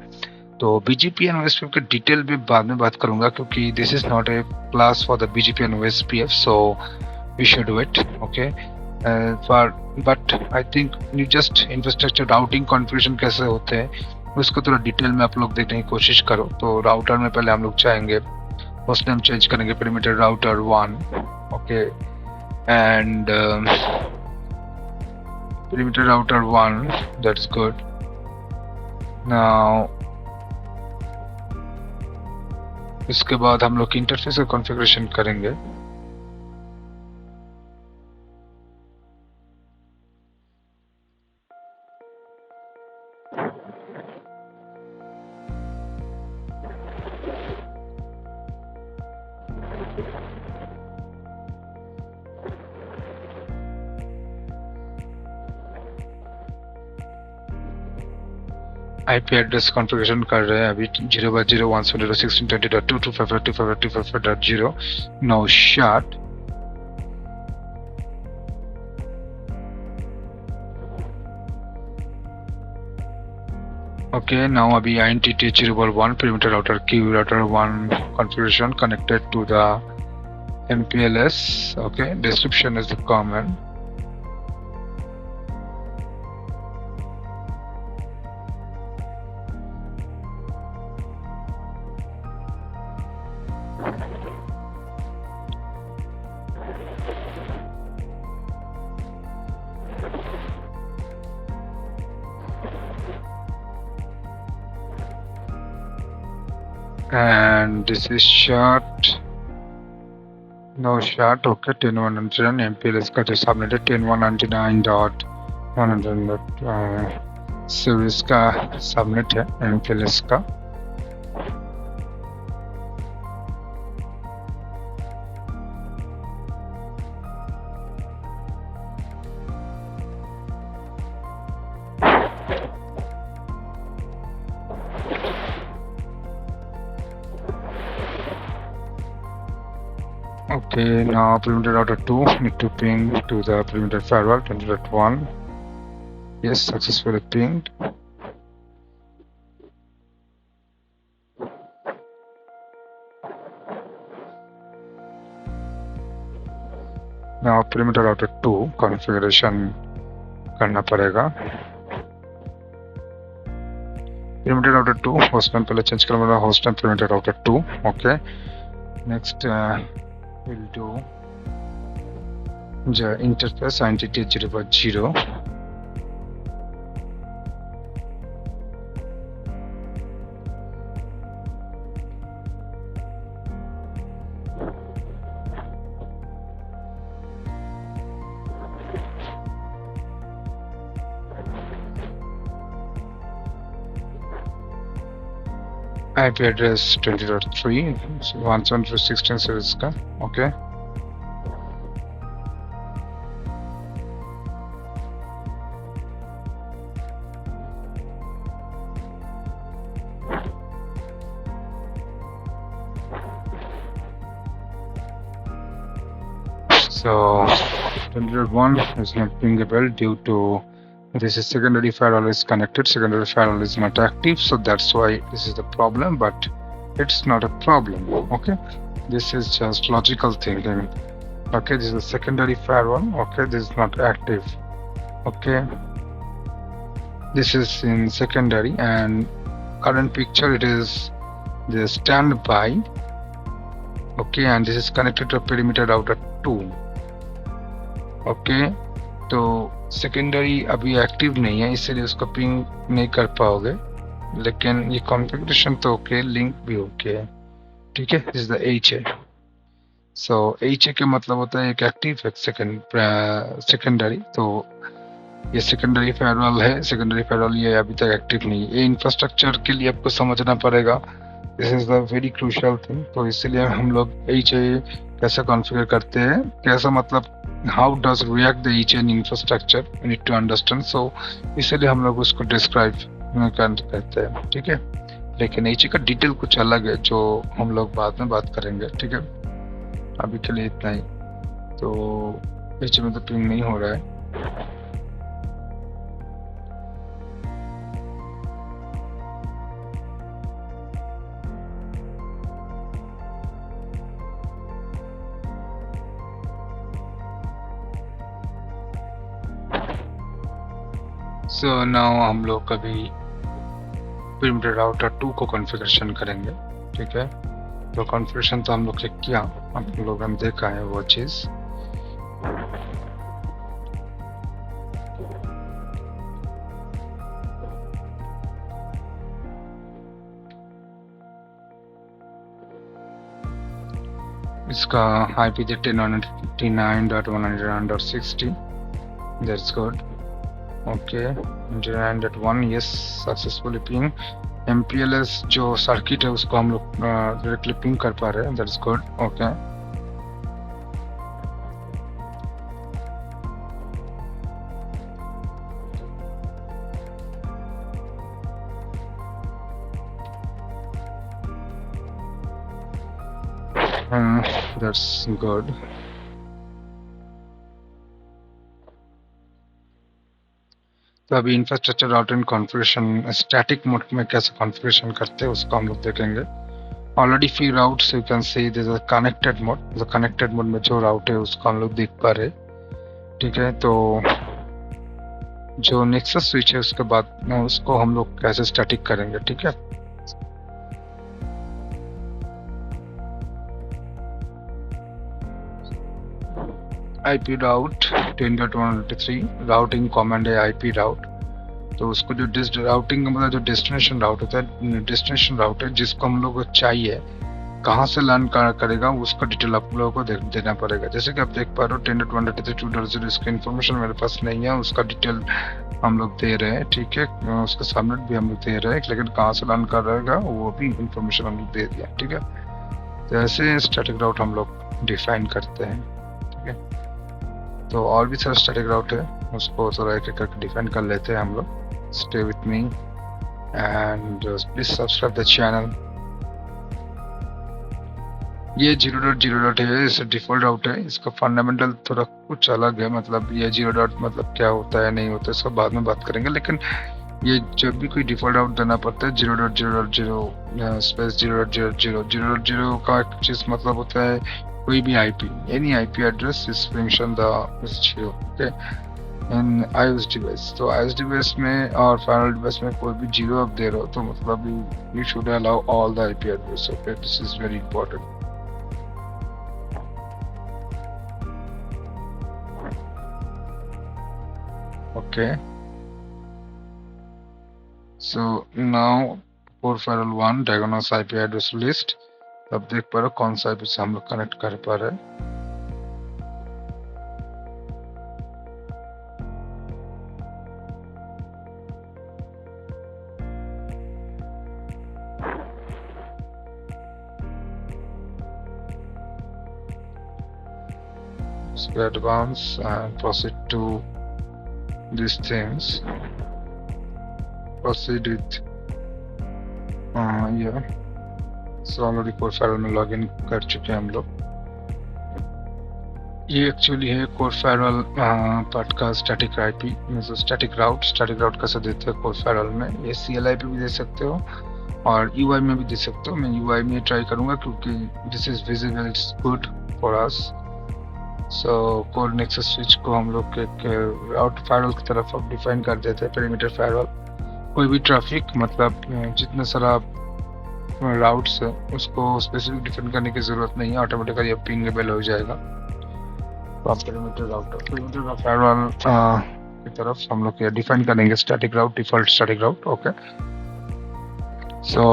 तो BGP एंड OSPF के डिटेल में बाद में बात करूंगा, क्योंकि this is not a class for the BGP and OSPF, so we should do it. Okay, but I think just infrastructure routing configuration कैसे होते हैं उसको थोड़ा डिटेल में आप लोग देखने की कोशिश करो। तो राउटर में पहले हम लोग चाहेंगे, होस्ट नेम चेंज करेंगे perimeter router 1। Okay, and perimeter router 1, that's good. Now इसके बाद हम लोग इंटरफेस का कॉन्फ़िगरेशन करेंगे। IP एड्रेस कॉन्फ़िगरेशन कर रहे हैं अभी 0/0 172.1620.225.255.255.0 no shut. Okay, now abhi INTT01 perimeter router key router 1 configuration connected to the MPLS. Okay, description is the common. And this is short. No short. Okay, 10.199 MPLS का जो subnet है 10.199.100 series का subnet है MPLS का. Okay, now perimeter router 2 need to ping to the perimeter firewall 20.1. Yes, successfully pinged. Now perimeter router 2 configuration करना पड़ेगा. Perimeter router 2 host name पहले change करना पड़ेगा. host name perimeter router 2. Okay. Next we'll do the interface entity 0.0. IP address 20.3 172.16 series का. Okay. So 20.1 is not pingable due to this is secondary firewall is connected, secondary firewall is not active, so that's why this is the problem, but it's not a problem. Okay, this is just logical thinking. Okay, this is the secondary firewall. Okay, this is not active. Okay, this is in secondary, and current picture it is the standby. Okay, and this is connected to perimeter router 2. Okay, तो secondary अभी active नहीं है इसलिए उसको ping नहीं कर पाओगे, लेकिन ये कॉन्फ़िगरेशन तो ओके, लिंक भी ओके है. ठीक है, this is the HA. So HA के मतलब होता है एक एक्टिव एक सेकेंडरी. तो ये सेकेंडरी फायरवॉल है. सेकेंडरी फायरवॉल ये अभी तक एक्टिव नहीं है. ये इंफ्रास्ट्रक्चर के लिए आपको समझना पड़ेगा. This is the very crucial thing. तो इसलिए हम लोग HA कैसे कॉन्फ़िगर करते हैं, कैसा मतलब how does react the HA in infrastructure, we need to understand. So इसलिए हम लोग उसको डिस्क्राइब करते हैं. ठीक है, लेकिन HA का डिटेल कुछ अलग है जो हम लोग बाद में बात करेंगे. ठीक है, अभी के लिए इतना ही. तो HA में तो पिंग नहीं हो रहा है. सो नाउ हम लोग कभी perimeter router 2 को कॉन्फ़िगरेशन करेंगे. ठीक है, तो कॉन्फ़िगरेशन तो हम लोग ने किया, आप लोगों ने देखा है वो चीज़. इसका IP है 10.199.100.60. That's good. Okay, 9.1 yes, successfully ping. MPLS जो सर्किट है उसको हम लोग डायरेक्टली पिंग कर पा रहे हैं. That's good. Okay, that's good. तो अभी infrastructure routing configuration static mode में कैसे कॉन्फ़िगरेशन करते हैं उसको हम लोग देखेंगे। Already free routes you can see this is connected mode. तो कनेक्टेड मोड में जो राउट है उसको हम लोग देख पा रहे, ठीक है। तो जो नेक्सस स्विच है उसके बाद उसको हम लोग कैसे स्टैटिक करेंगे, ठीक है। आईपी राउट 10.183 राउटिंग कमांड है आईपी राउट। तो उसको जो राउटिंग का मतलब जो डेस्टिनेशन राउट होता है, डेस्टिनेशन राउट है जिसको हम लोग को चाहिए कहाँ से लर्न करेगा उसका डिटेल आप लोगों को देना पड़ेगा। जैसे कि आप देख पा रहे हो 10.183.2.0 इसका इन्फॉर्मेशन मेरे पास नहीं है, उसका डिटेल हम लोग दे रहे हैं, ठीक है। उसका सबनेट भी हम लोग दे रहे हैं, लेकिन कहाँ से लर्न करेगा वो भी इन्फॉर्मेशन हम लोग दे दिया, ठीक है। तो ऐसे स्टैटिक राउट हम लोग डिफाइन करते हैं, ठीक है। तो और भी सारा स्टैटिक राउट है, उसको थोड़ा एक एक करके डिफाइन कर लेते हैं हम लोग। Stay with me and please subscribe the channel. ये 0.0 है, इसे डिफॉल्ट राउट है। इसका फंडामेंटल थोड़ा कुछ अलग है, मतलब ये 0. मतलब क्या होता है नहीं होता है सब बाद में बात करेंगे, लेकिन ये जब भी कोई डिफॉल्ट राउट देना पड़ता है 0.0.0 स्पेस 0.0.0 का एक चीज मतलब होता है कोई भी IP, any IP address is function the zero, okay, in iOS device. तो iOS डिवाइस में और फायरवॉल डिवाइस में कोई भी जीरो आप दे रहे हो तो मतलब you should allow all the IP address, okay, this is very important. Okay, so now core firewall 1 diagonal IP address list। अब देख पा रहे हो कौन सा IP से हम लोग कनेक्ट कर पा रहे हैं। उसके advance and proceed to these things, proceed with yeah, so already core firewall में लॉगिन कर चुके हैं हम लोग। ये एक्चुअली है कोर फायरवॉल पार्ट का स्टैटिक आईपी, मतलब स्टैटिक राउट कैसे देते हैं कोर फायरवॉल में। ये CLI पे भी दे सकते हो और UI में भी दे सकते हो। मैं UI में ट्राई करूंगा क्योंकि this is visible, it's good for us. So core nexus switch को हम लोग एक राउट फायरवॉल की तरफ अब डिफाइन कर देते हैं, पेरीमीटर फायरवॉल। कोई भी ट्रैफिक मतलब जितने सारा राउट्स है उसको स्पेसिफिक डिफाइन करने की जरूरत नहीं है, ऑटोमेटिकली अब पिंगेबल हो जाएगा। पेरीमीटर फायरवॉल की तरफ हम लोग डिफाइन करेंगे static route, default static route, okay. So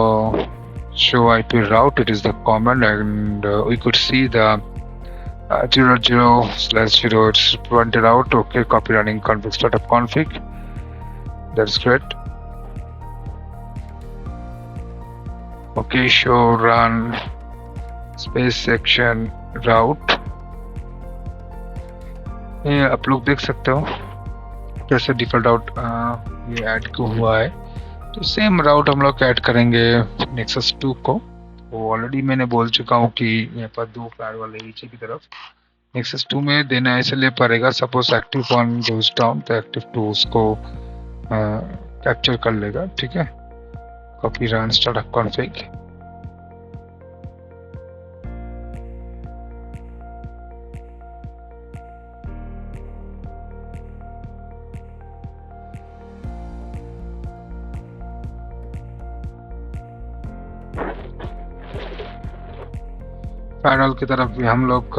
show IP route, it is the command, and we could see the 0.0/0 it's pointed out. Okay, copy running config startup config, that's great. Okay, show run space section route। ये आप लोग देख सकते हो कैसे default राउट ये add को हुआ है। तो सेम राउट हम लोग ऐड करेंगे नेक्सस 2 को। वो ऑलरेडी मैंने बोल चुका हूँ कि यहाँ पर 2 फायरवॉल है नीचे की तरफ, नेक्सस 2 में देना इसलिए पड़ेगा सपोज एक्टिव 1 गोज डाउन तो एक्टिव 2 उसको कैप्चर कर लेगा, ठीक है। Copy run startup config. Firewall की तरफ भी हम लोग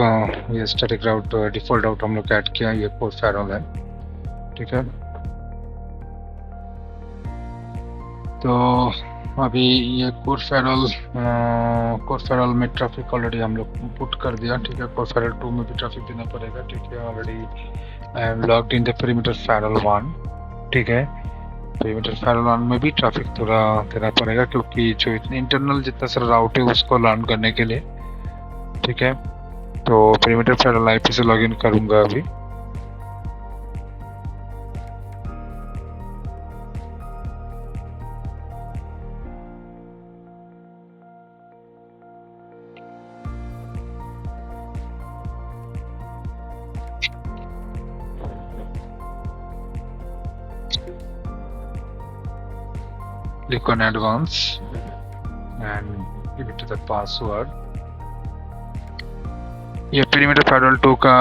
ये स्टैटिक राउट डिफॉल्ट राउट हम लोग ऐड किया, ये कोर फायरवॉल है, ठीक है। तो अभी ये कोर फायरवॉल में ट्रैफिक ऑलरेडी हम लोग पुट कर दिया, ठीक है। कोर फायरवॉल 2 में भी ट्रैफिक देना पड़ेगा, ठीक है। Already I am logged in the perimeter firewall 1, ठीक है। पेरीमीटर फायरवॉल 1 में भी ट्रैफिक थोड़ा देना पड़ेगा क्योंकि जो इतने इंटरनल जितना सारा राउट है उसको लर्न करने के लिए, ठीक है। तो पेरीमीटर फायरवॉल आईपी से लॉगिन करूंगा अभी। click on advanced and give it to the password. ये पेरीमीटर फायरवॉल 2 का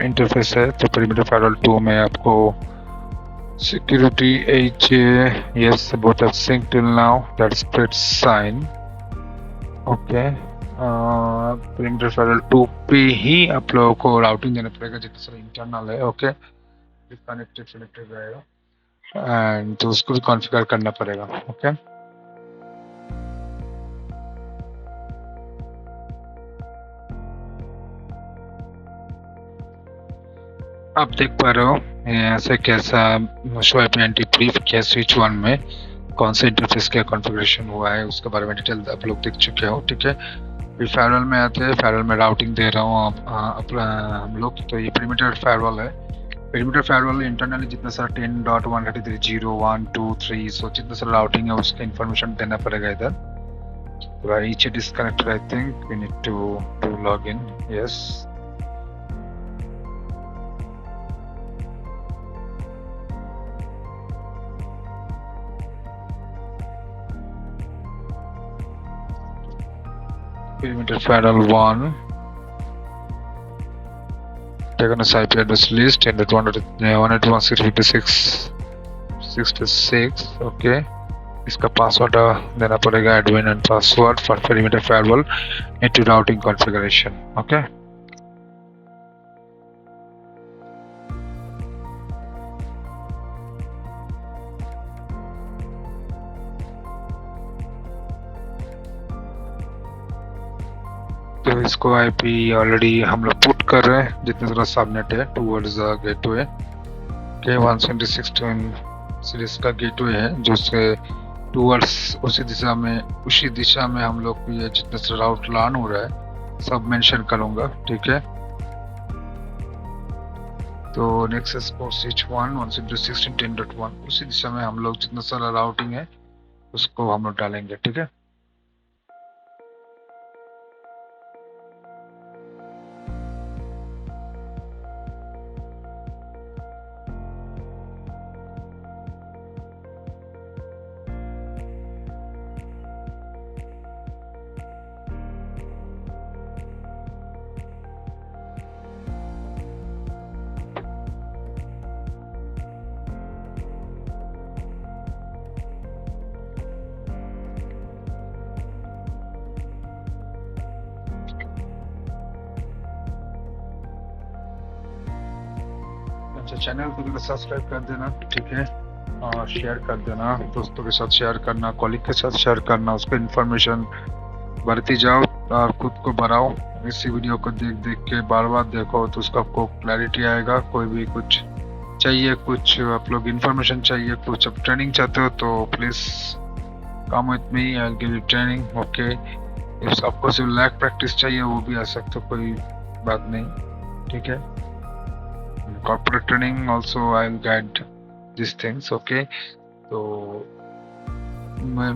इंटरफेस है। तो पेरीमीटर फायरवॉल 2 में आपको security HA, yes, both have synced till now. That's great sign. Okay. Perimeter firewall 2 पे ही आप लोगों को राउटिंग देना पड़ेगा जितना सारा इंटरनल है। ओके, कनेक्टेड सिलेक्टेड रहेगा एंड तो उसको भी कॉन्फ़िगर करना पड़ेगा। ओके, आप देख पा रहे हो यहाँ से कैसा शो एंटी ब्रीफ क्या स्विच 1 में कौन से इंटरफेस का कॉन्फ़िगरेशन हुआ है उसके बारे में डिटेल आप लोग देख चुके हो। ठीक है, फिर फायरवॉल में आते हैं। फायरवॉल में राउटिंग दे रहा हूँ हम लोग। तो ये पेरीमीटर फायरवॉल है। पेरीमीटर फायरवॉल इंटरनली जितना सारा 10.133.0.1.2.3 सो जितना सारा राउटिंग है उसका इन्फॉर्मेशन देना पड़ेगा इधर। each disconnected, I think we need to log in. Yes. Perimeter firewall 1. Take on a IP address list and that 192.168.166. Okay. इसका पासवर्ड देना पड़ेगा admin and password for perimeter firewall into routing configuration. Okay. तो इसको IP already हम लोग put कर रहे हैं जितने सारा सबनेट है टूवर्ड्स गेटवे के 176 सीरीज का गेटवे है जो से टूवर्ड्स उसी दिशा में हम लोग ये जितने सारा राउट लान हो रहा है सब मेंशन करूंगा। ठीक है, तो नेक्सस पोर्ट स्विच 1 176.10.1 उसी दिशा में हम लोग जितना सारा राउटिंग है उसको हम लोग डालेंगे। ठीक है, चैनल को सब्सक्राइब कर देना। ठीक है, और शेयर कर देना, दोस्तों के साथ शेयर करना, कॉलीग के साथ शेयर करना, उसको इन्फॉर्मेशन बढ़ती जाओ और खुद को बढ़ाओ। इसी वीडियो को देख के बार बार देखो तो उसका आपको क्लैरिटी आएगा। कोई भी कुछ चाहिए, कुछ आप लोग इन्फॉर्मेशन चाहिए, कुछ आप ट्रेनिंग चाहते हो तो please come with me, I will give you training. Okay, if आपको सिर्फ लैक प्रैक्टिस चाहिए वो भी आ सकते हो, कोई बात नहीं। ठीक है, corporate training also I'll guide these things. Okay, तो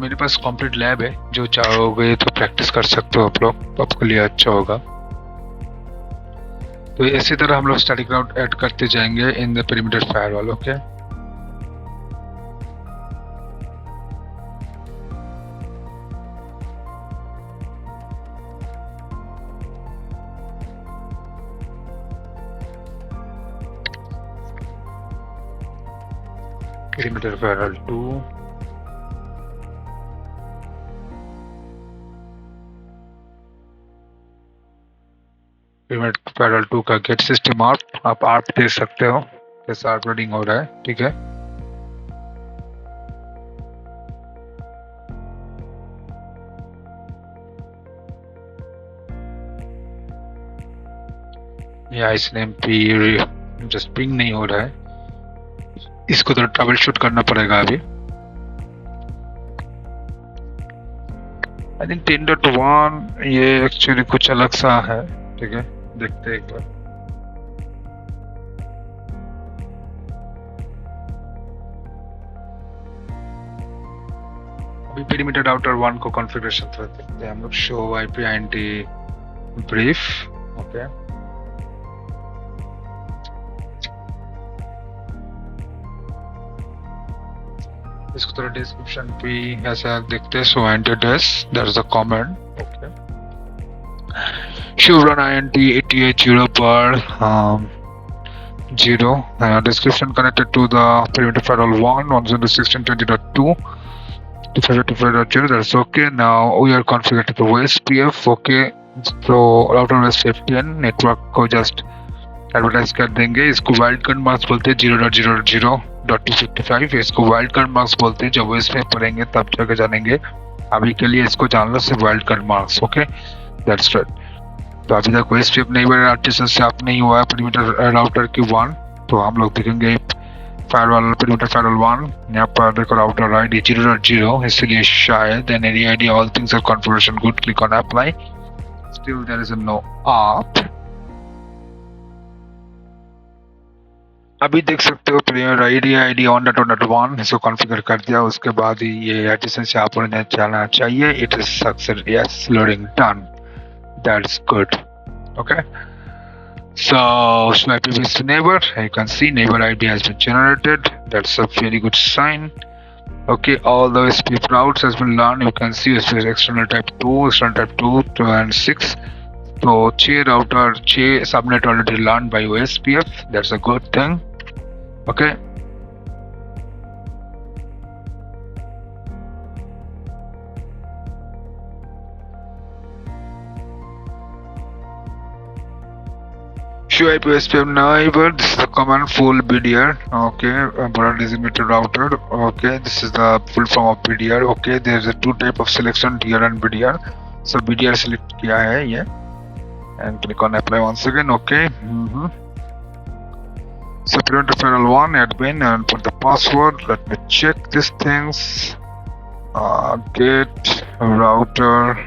मेरे पास कंप्लीट लैब है, जो चाहोगे तो प्रैक्टिस कर सकते हो आप लोग, आपके लिए अच्छा होगा। तो इसी तरह हम लोग स्टैटिक राउट ऐड करते जाएंगे in the perimeter firewall. Okay, perimeter firewall 2, perimeter firewall 2 का गेट सिस्टम आप देख सकते हो कैसा अपलोडिंग हो रहा है। ठीक है, या इसने जस्ट पिंग नहीं हो रहा है, इसको तो ट्रबल शूट करना पड़ेगा अभी। आई थिंक 10.1 ये एक्चुअली कुछ अलग सा है। ठीक है, देखते हैं एक बार। अभी पेरीमीटर राउटर 1 को कॉन्फ़िगरेशन करते हैं हम लोग। Show IP anti brief. Okay, इसको थोड़ा डिस्क्रिप्शन पे ऐसा देखते हैं. सो enter this, that is a comment. Okay, should run int 88 per 0. Description connected to the perimeter firewall 1.16.20.2 to 5.25.0. That's okay. Now we are configured to the OSPF. Okay, so router OSPF10 network को just advertise कर देंगे. इसको wild card marks बोलते हैं 0.0.0.255. इसको wild card marks बोलते हैं. जब वो इसमें पढ़ेंगे तब जाके जानेंगे. अभी के लिए इसको जान लो सिर्फ wild card marks. Okay, that's right. तो अभी तक OSPF नहीं बना, आर्टिसन से आप नहीं हुआ है perimeter राउटर की 1. तो हम लोग देखेंगे फायरवॉल perimeter firewall 1. यहाँ पर देखो राउटर ID 0.0, इसलिए शायद area ID all things are configuration good. Click on apply. Still there is a no op. अभी देख सकते हो perimeter ID 1.1.1 इसको कॉन्फ़िगर कर दिया. उसके बाद ही ये आर्टिसन से आप उन्हें चलना चाहिए. It is success. Yes, loading done. That's good. Okay, so swipe is to neighbor. You can see neighbor ID has been generated. That's a very good sign. Okay, all the OSPF routes has been learned. You can see OSPF external type 2, external type 2 and 6. So 6 router, 6 subnet already learned by OSPF. That's a good thing. Okay, show IP OSPF neighbor. This is the command full BDR. Okay, broad designated router. Okay, this is the full form of BDR. Okay, there's a two type of selection, DR and BDR. So BDR select किया है ये, and click on apply once again. Okay. So perimeter firewall 1 admin and put the password. Let me check these things. Get router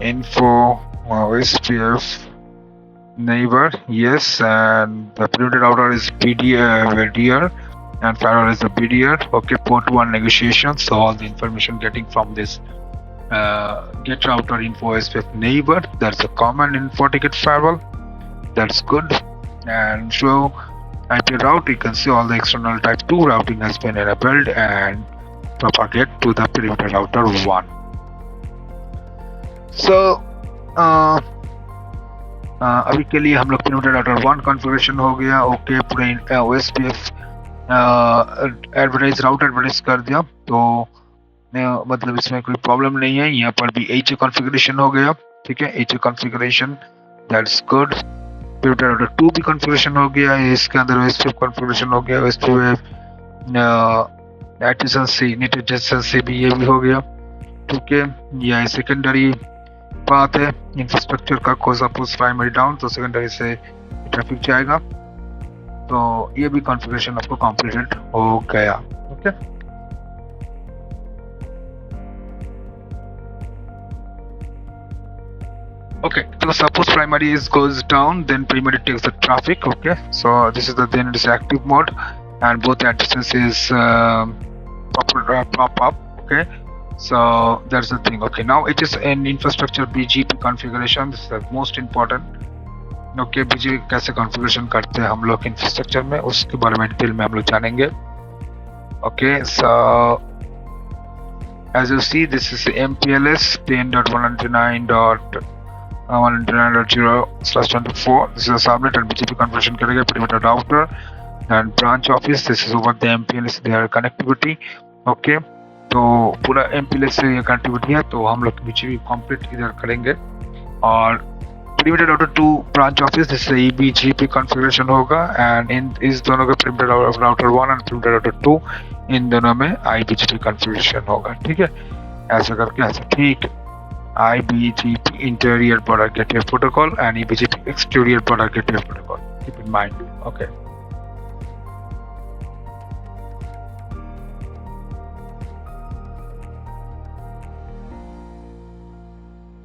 info OSPF neighbor, yes, and the perimeter router is BDR and firewall is the BDR. Okay, port 1 negotiation. So all the information getting from this get router info OSPF neighbor. That's a common info ticket firewall. That's good. And show IP route. You can see all the external type 2 routing has been enabled and propagate to the perimeter router 1. So अभी के लिए हम लोग perimeter router 1 configuration हो गया. Okay, पूरे OSPF advertise राउट advertise कर दिया. तो मतलब इसमें कोई प्रॉब्लम नहीं है. यहाँ पर भी HA कॉन्फ़िगरेशन हो गया. ठीक है, HA configuration, that's good. perimeter router 2 भी कॉन्फ़िगरेशन हो गया. इसके अंदर OSPF कॉन्फ़िगरेशन हो गया. OSPF एडजेसेंसी, नेट एडजेसेंसी भी ये भी हो गया. ठीक है, यह सेकेंडरी बात है. इंफ्रास्ट्रक्चर का को सपोज प्राइमरी डाउन तो सेकेंडरी से ट्रैफिक जाएगा. तो ये भी कॉन्फ़िगरेशन आपको कंप्लीटेड हो गया. Okay, okay, so suppose primary is goes down, then primary takes the traffic. Okay, so this is the then it is active mode and both addresses is pop up. Okay, so that's the thing. Okay, now it is an infrastructure BGP configuration. This is the most important. Okay, BGP कैसे configuration करते हैं हम लोग infrastructure में, उसके बारे में detail में हम लोग जानेंगे. Okay, so as you see, this is MPLS 10.199.199.0/24. This is a subnet and BGP configuration करेगा. perimeter router and branch office. This is over the MPLS their connectivity. Okay, तो पूरा MPLS से ये कनेक्टिविटी है. तो हम लोग BGP कंप्लीट इधर करेंगे. और perimeter router 2 branch office, this is EBGP configuration होगा. एंड इन इस दोनों का perimeter router 1 and perimeter router 2 इन दोनों में IBGP configuration होगा. ठीक है, ऐसा करके ऐसा. ठीक, IBGP interior product gateway protocol and EBGP exterior product gateway protocol. Keep in mind. Okay.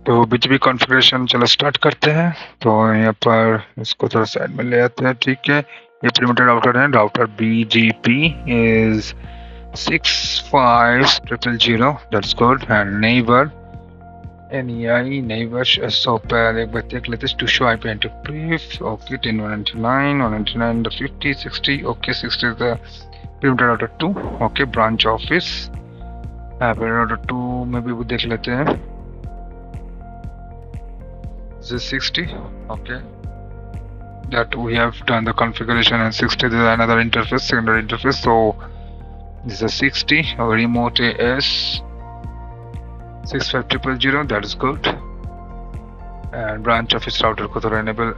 तो BGP कॉन्फ़िगरेशन चलो स्टार्ट करते हैं. तो यहाँ पर इसको थोड़ा साइड में ले आते हैं. ठीक है, ये perimeter राउटर है. Router BGP is 65000. That's good. and neighbor NEI neighbor. So पहले एक बार देख लेते हैं. to show IP interface. Okay, 10.199, 199.50, 60. Okay, 60 is the perimeter router 2, okay branch office perimeter router 2 में भी वो देख लेते हैं. This is 60, okay, that we have done the configuration, and 60 is another interface, secondary interface. So this is 60, our remote is 65000, that is good. And branch office router को थोड़ा enable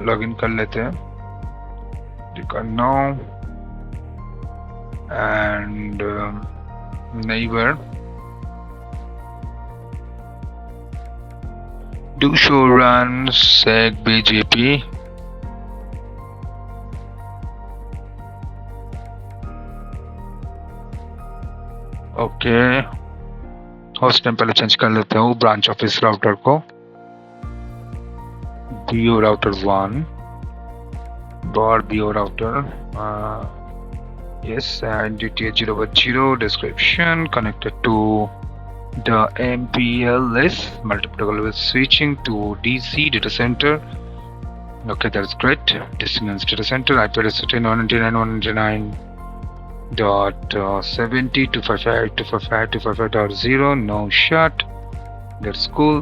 login कर लेते हैं. Click on now and neighbor do show run seg BGP. Okay host name पहले change कर लेते हूँ branch office router को BO router 1 bar BO router yes, and DTH 0/0 description connected to the MPLS multiple with switching to DC data center. Okay, that's great. Distance data center IP address 199.199.70.255.255.255.0. No shut. That's cool.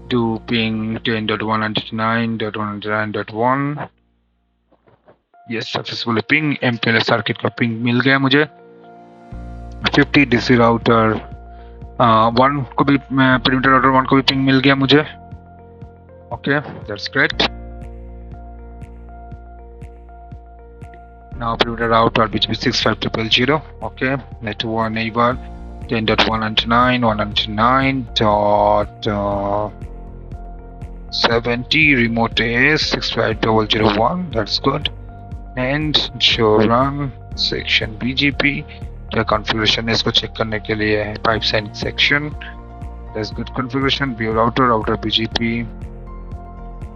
Do ping 10.199.199.1. yes, successfully ping. MPLS circuit का ping मिल गया मुझे. 50 DC router 1 को भी perimeter router 1 को भी ping मिल गया मुझे. Okay, that's great. Now perimeter router BGP 65000. Okay, network neighbor 10.199.199.70. remote is 65001. That's good. And show run section BGP. क्या configuration है इसको check करने के लिए है pipe sending section. That's good configuration. BO router BGP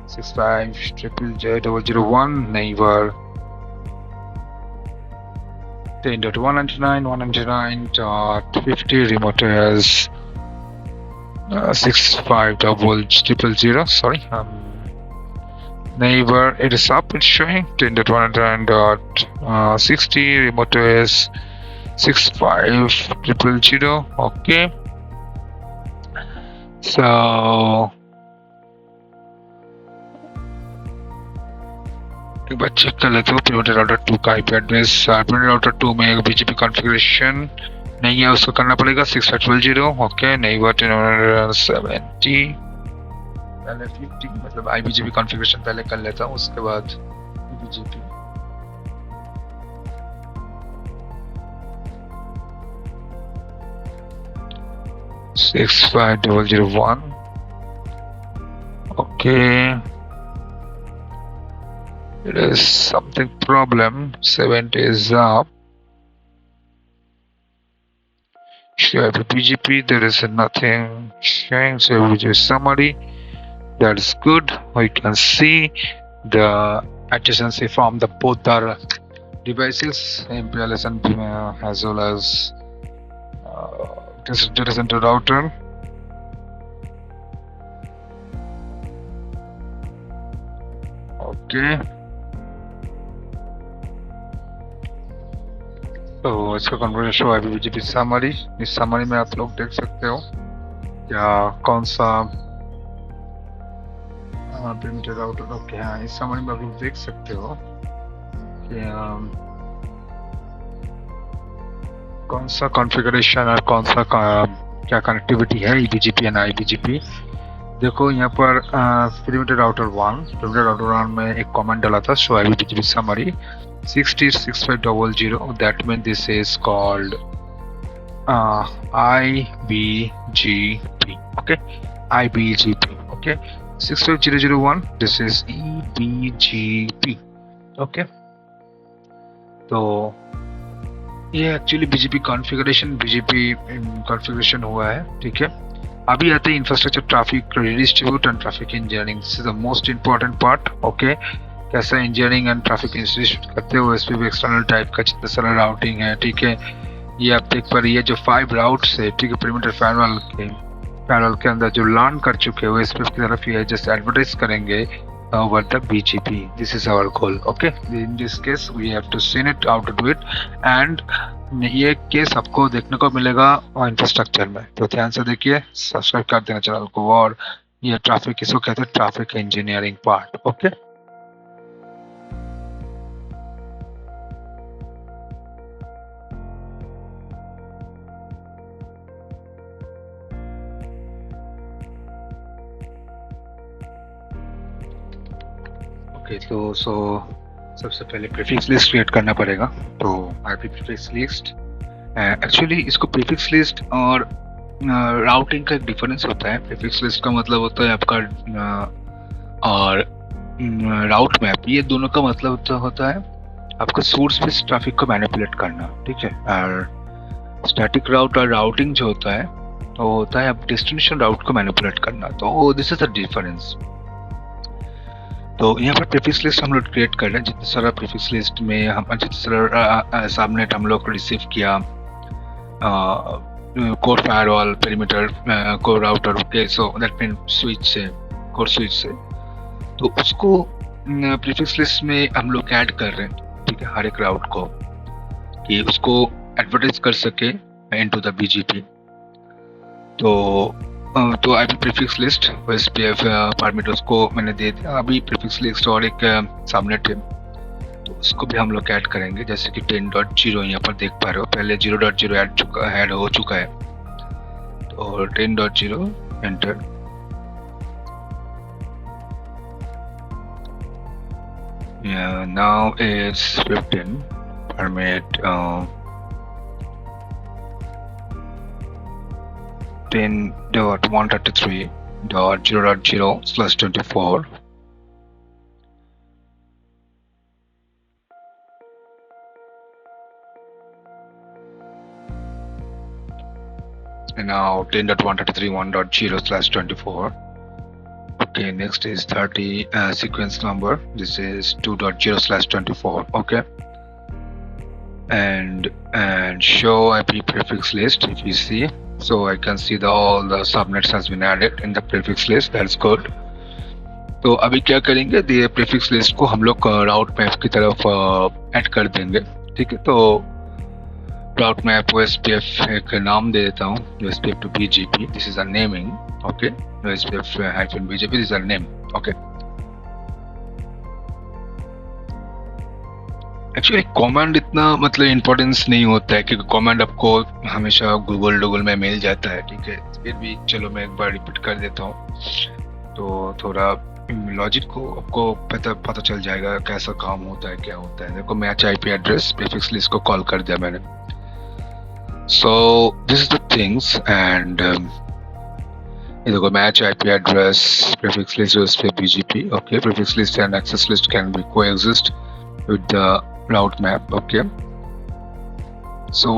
6500001. neighbor 10.199.199.50. remote is 65000. Sorry, neighbor it is up, it's showing 10.199.60. remote is 65000. okay, so एक बार check कर लेते हो perimeter router 2 का IP एड्रेस. perimeter router 2 में एक BGP कॉन्फ़िगरेशन नहीं है, उसको करना पड़ेगा 650. ओके, neighbor 1070 पहले 50 मतलब IBGP कॉन्फ़िगरेशन पहले कर लेता हूँ, उसके बाद BGP. Six five double 001. Okay. It is something problem. 70 is up. Show every BGP. There is nothing showing. So we just summary. That is good. We can see the adjacency from the both our devices, MPLS and as well as data center router. Okay. तो इसका conversion है BGP summary. इस summary में आप लोग देख सकते हो क्या कौन सा perimeter router. ओके, हाँ, इस समरी में आप लोग देख सकते हो कि कौन सा कॉन्फ़िगरेशन और कौन सा क्या कनेक्टिविटी है BGP एंड IBGP. देखो यहाँ पर perimeter router 1 में एक कमेंट डाला था show IBGP summary 66500. that means this is called IBGP. okay, IBGP. okay, 65001 this is EBGP. okay, तो ये एक्चुअली BGP कॉन्फ़िगरेशन हुआ है. ठीक है, अभी आते हैं infrastructure traffic redistribute and traffic engineering. This is the most important part. Okay, कैसा इंजीनियरिंग एंड ट्रैफिक इंस्टीट्यूट करते हो OSPF एक्सटर्नल टाइप का जितना सारा राउटिंग है. ठीक है, ये आप देख पर ये जो 5 राउट्स है, ठीक है, perimeter firewall के अंदर जो लर्न कर चुके हैं OSPF की तरफ ये जस्ट एडवर्टाइज करेंगे over the BGP. This is our goal. Okay, in this case we have to see it how to do it, and ये केस आपको देखने को मिलेगा इंफ्रास्ट्रक्चर में, तो ध्यान से देखिए, सब्सक्राइब कर देना चैनल को। और ये ट्रैफिक, इसको कहते हैं ट्रैफिक इंजीनियरिंग पार्ट। ओके, तो सबसे पहले प्रीफिक्स लिस्ट क्रिएट करना पड़ेगा। तो आईपी प्रीफिक्स लिस्ट, एक्चुअली इसको प्रीफिक्स लिस्ट और राउटिंग का एक डिफरेंस होता है। प्रीफिक्स लिस्ट का मतलब होता है आपका और राउट मैप, ये दोनों का मतलब होता है आपका सोर्स बेस्ड ट्रैफिक को मैनिपुलेट करना। ठीक है, और स्टैटिक राउट और राउटिंग जो होता है वो होता है आप डेस्टिनेशन राउट को मैनिपुलेट करना। तो दिस इज द डिफरेंस। तो यहाँ पर प्रीफिक्स लिस्ट हम लोग क्रिएट कर रहे हैं। जितने सारा प्रीफिक्स लिस्ट में हम जितने सारा सबनेट हम लोग रिसीव किया, core firewall, perimeter, core router, okay, so that mean switch से, कोर स्विच से, तो उसको प्रीफिक्स लिस्ट में हम लोग ऐड कर रहे हैं। ठीक है, हर एक राउट को कि उसको एडवर्टाइज कर सके इनटू द बीजीपी। तो IP prefix list SPF parameters को मैंने दे दिया। अभी प्रीफिक्स लिस्ट और एक सबनेट है, तो उसको भी हम लोग ऐड करेंगे। जैसे कि 10.0 यहाँ पर देख पा रहे हो, पहले 0.0 ऐड हो चुका है। तो 10.0 enter. Now is 15 permit 10.133.0.0/24. And now 10.133.1.0/24. Okay, next is 30 sequence number. This is 2.0/24. Okay, and show IP prefix list. If you see, so I can see all the subnets has been added in the prefix list. That's good. तो अभी क्या करेंगे, ये prefix list को हम लोग राउट map की तरफ ऐड कर देंगे। ठीक है, तो राउट मैप OSPF एक नाम दे देता हूँ, OSPF to BGP. This is a naming. Okay, OSPF-BGP. This is a name. Okay. Actually command इतना मतलब इम्पोर्टेंस नहीं होता है, क्योंकि कमांड आपको हमेशा गूगल में मिल जाता है। ठीक है, फिर भी चलो मैं एक बार रिपीट कर देता हूँ, तो थोड़ा लॉजिक को आपको पता चल जाएगा कैसा काम होता है, क्या होता है। देखो, match IP address prefix list को कॉल कर दिया मैंने। So this is the things, and ये देखो, match IP address prefix list OSPF BGP. Okay, prefix list and access list can be coexist with the route map. Okay, so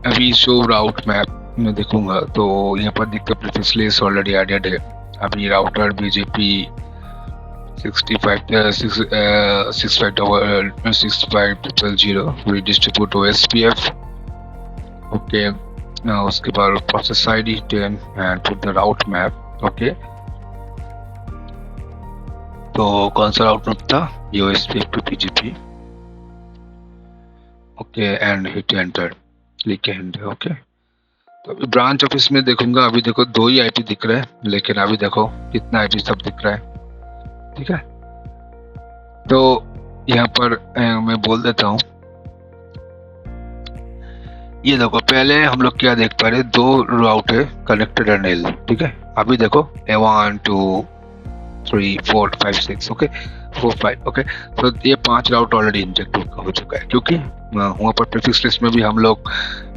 अभी show route map में देखूंगा, तो यहाँ पर दिखता prefix list already added है। अभी router BGP 6500 redistribute OSPF. Okay, now उसके बाद process ID 10 and put the route map. Okay, तो कौन सा route map था, ये OSPF to BGP. Okay, and hit enter, click enter. Okay, तो अभी ब्रांच ऑफिस में देखूंगा, अभी देखो 2 ही आईपी दिख रहा है, लेकिन अभी देखो कितना आईपी सब दिख रहा है। ठीक है, तो यहाँ पर मैं बोल देता हूँ, ये देखो पहले हम लोग क्या देख पा रहे, 2 राउट है कनेक्टेड एंड एल। ठीक है, अभी देखो 1 2 3 4 5 6, ओके, 4 5। ओके, तो ये 5 राउट ऑलरेडी इंजेक्ट हो चुका है, क्योंकि वहाँ पर प्रीफिक्स लिस्ट में भी हम लोग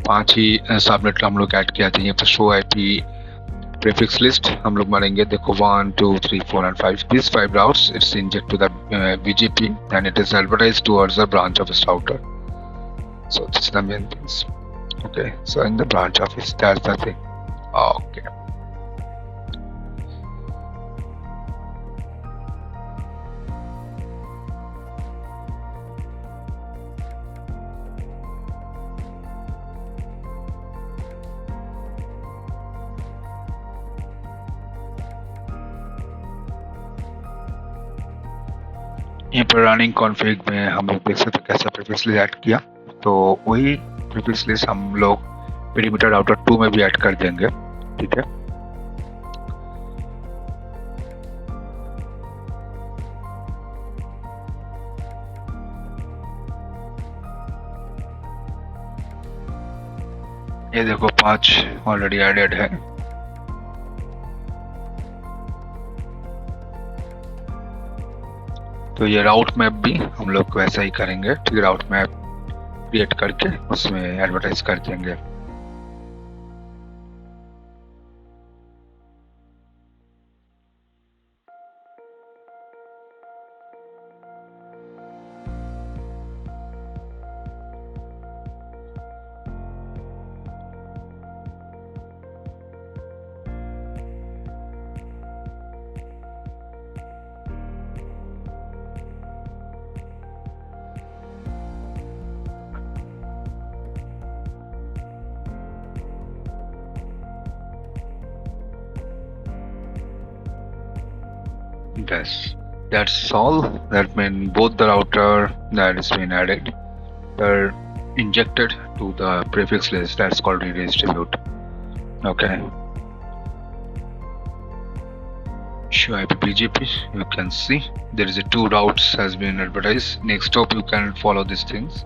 5 ही सबनेट हम लोग ऐड किया था। यहाँ पर शो आईपी प्रीफिक्स लिस्ट हम लोग मारेंगे। देखो 1 2 3 4 and 5, these 5 routes it's inject to the BGP and it is advertised towards the branch office router. So this is the main things. Okay, so in the branch office, that's the thing. Okay. यहाँ पर running config में हम लोग देख सकते हैं कैसे prefix list add किया। तो वही प्रीफिक्स लिस्ट हम लोग पेरीमीटर राउटर 2 में भी ऐड कर देंगे। ठीक है, ये देखो 5 ऑलरेडी एडेड है। तो ये राउट मैप भी हम लोग वैसा ही करेंगे। ठीक है, राउट मैप क्रिएट करके उसमें एडवर्टाइज कर देंगे। That's all. That means both the router that has been added are injected to the prefix list. That's called redistribute. Okay. Show IP BGP. You can see there is a 2 routes has been advertised. Next stop you can follow these things.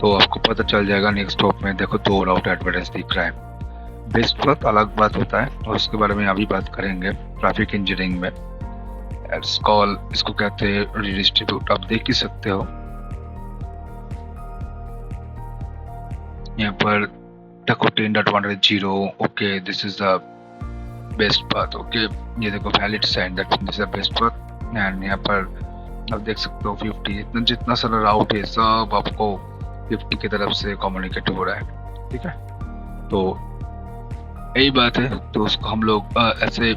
तो आपको पता चल जाएगा next stop में देखो 2 राउट advertise दिख रहा है। बेस्ट बात अलग बात होता है और उसके बारे में अभी बात करेंगे ट्रैफिक इंजीनियरिंग में। इसको कहते हैं रीडिस्ट्रीब्यूट। आप देख ही सकते हो यहाँ पर देखो 10.1.0। Okay, this is the best path. Okay, ये देखो valid sign that this is the best path. And यहाँ पर आप देख सकते हो 50 जितना सारा राउट है सब आपको 50 की तरफ से कम्युनिकेट हो रहा है। ठीक है, तो यही बात है। तो उसको हम लोग ऐसे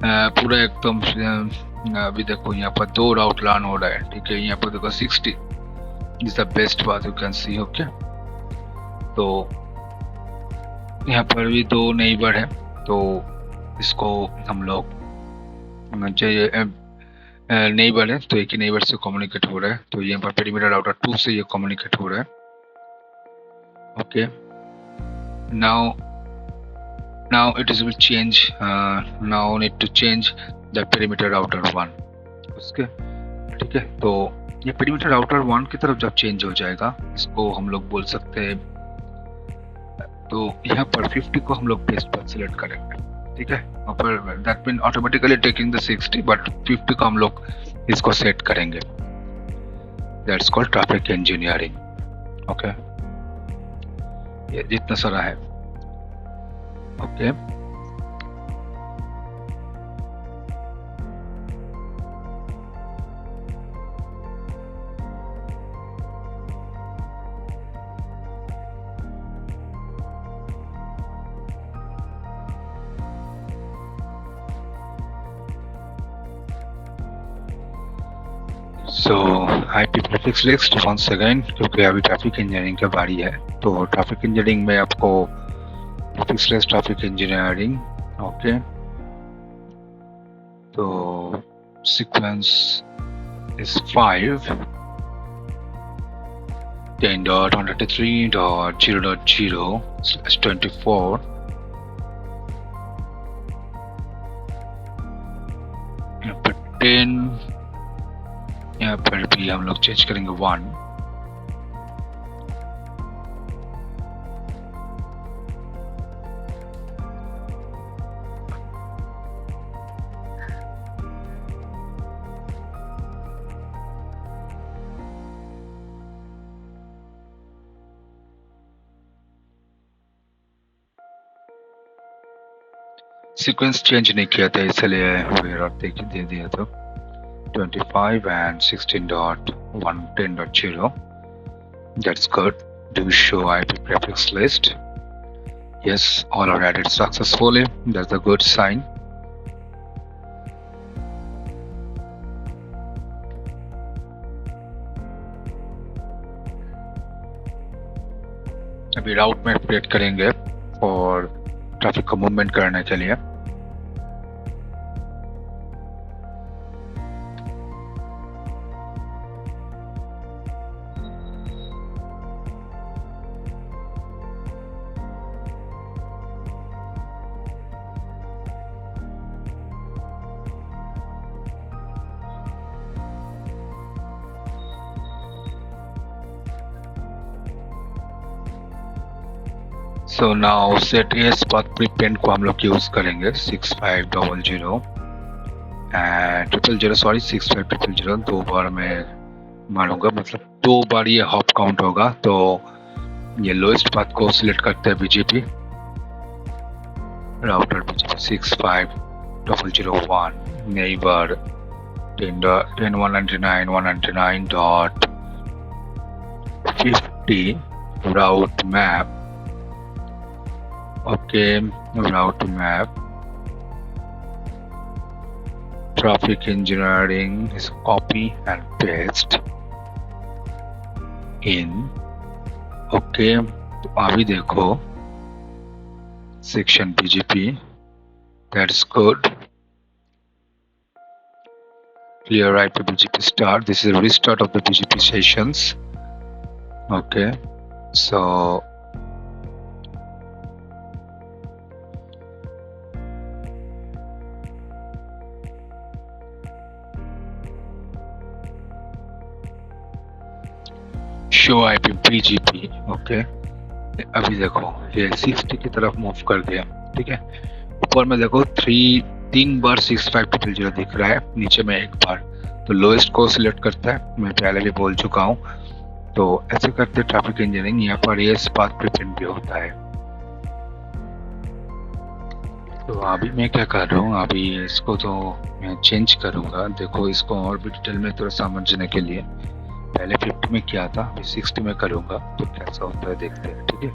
पूरा एकदम अभी देखो यहाँ पर 2 राउट रन हो रहा है। ठीक है, यहाँ पर देखो 60 is the best path you can see. Okay, तो यहाँ पर भी 2 नेबर है। तो इसको हम लोग चाहिए नेबर है तो एक ही नेबर से कम्युनिकेट हो रहा है। तो यहाँ पर पेरीमीटर राउटर 2 से ये कम्युनिकेट हो रहा है। Okay, now it is will change. Now need to change the perimeter router 1. उसके ठीक है, तो ये पेरीमीटर राउटर 1 की तरफ जब चेंज हो जाएगा इसको हम लोग बोल सकते हैं। तो यहाँ पर 50 को हम लोग बेस्ट पाथ सिलेक्ट करेंगे। ठीक है, पर that mean automatically taking the 60 but 50 को हम लोग इसको सेट करेंगे। That's called traffic engineering. Okay, ये जितना सारा है। Okay, so IP prefix list once again, क्योंकि अभी ट्रैफिक इंजीनियरिंग का बारी है। तो ट्रैफिक इंजीनियरिंग में आपको prefix list traffic engineering. Okay, तो सीक्वेंस इज 5 10.133.0.0/24 यहाँ पर 10, यहाँ पर भी हम लोग चेंज करेंगे 1। सीक्वेंस चेंज नहीं किया था इसलिए दे दिया था 25 and 16.110.0. That's good. Do show IP prefix list. Yes, all are added successfully. That's a good sign. अभी राउट में क्रिएट करेंगे और ट्रैफिक को मूवमेंट करने के लिए। So now set as path prepend को हम लोग यूज करेंगे 6500 एंड 000 सॉरी 6500 दो बार मैं मारूंगा, मतलब दो बार ये हॉप काउंट होगा। तो ये लोएस्ट पाथ को सिलेक्ट करते हैं BGP router BGP 65001 neighbor 10.199.199.50 route map. Okay, route map. Traffic engineering is copy and paste in. Okay, तो अभी देखो section BGP, that's good. Clear IP BGP start. This is a restart of the BGP sessions. Okay, so show IP BGP। Okay, अभी देखो ये 60 की तरफ move कर गया। ठीक है, ऊपर में देखो तीन बार 6500 दिख रहा है, नीचे में एक बार। तो लोएस्ट को सिलेक्ट करता है, मैं पहले भी बोल चुका हूँ। तो ऐसे करते ट्रैफिक इंजीनियरिंग। यहाँ पर ये पाथ प्रीपेंड भी होता है। तो अभी मैं क्या कर रहा हूँ, अभी इसको तो मैं चेंज करूँगा। देखो इसको और भी डिटेल में थोड़ा समझने के लिए पहले 50 में किया था, अभी 60 में करूँगा तो कैसा होता है देखते हैं। ठीक है,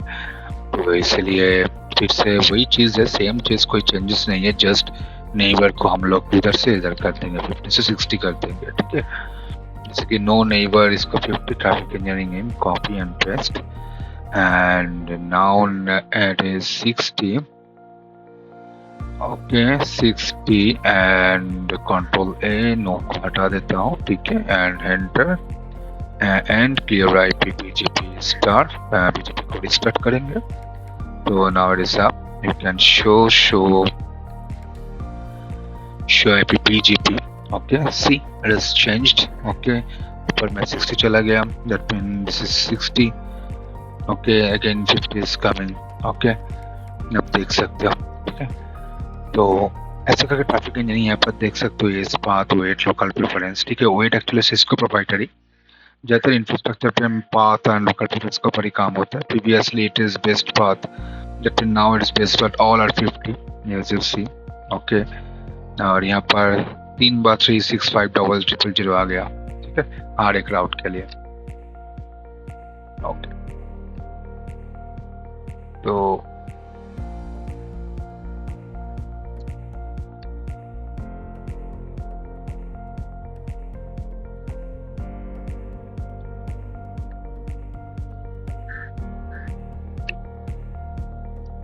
तो इसलिए फिर से वही चीज़ है, सेम चीज़, कोई चेंजेस नहीं है। जस्ट नेबर को हम लोग इधर से इधर कर देंगे, 50 से 60 कर देंगे। ठीक है, जैसे कि नो नेबर, इसको 50 traffic engineering in copy and paste and now it is 60। Okay 60 and control a no को हटा देता हूँ। ठीक है, and enter and clear IP BGP start. BGP को रिस्टार्ट करेंगे। तो now it is up, you can show IP BGP. Okay, see it is changed. Okay, ऊपर में 60 चला गया, that mean this is 60। Okay, again 50 is coming. Okay, आप देख सकते हो। ठीक है, तो ऐसे करके ट्रैफिक इंजीनियरिंग यहाँ पर देख सकते हो। ये पाथ, वेट, लोकल प्रेफरेंस। ठीक है, वेट एक्चुअली सिस्को प्रोप्राइटरी, ज्यादातर इंफ्रास्ट्रक्चर पे पाथ एंड लोकल प्रेफरेंस का पर ही काम होता है। Previously it is best path, that mean now it is best path, all are 50 as you see. Okay, और यहाँ पर 3 बार 3650000 आ गया। ठीक है, हर एक राउट के लिए। ओके, तो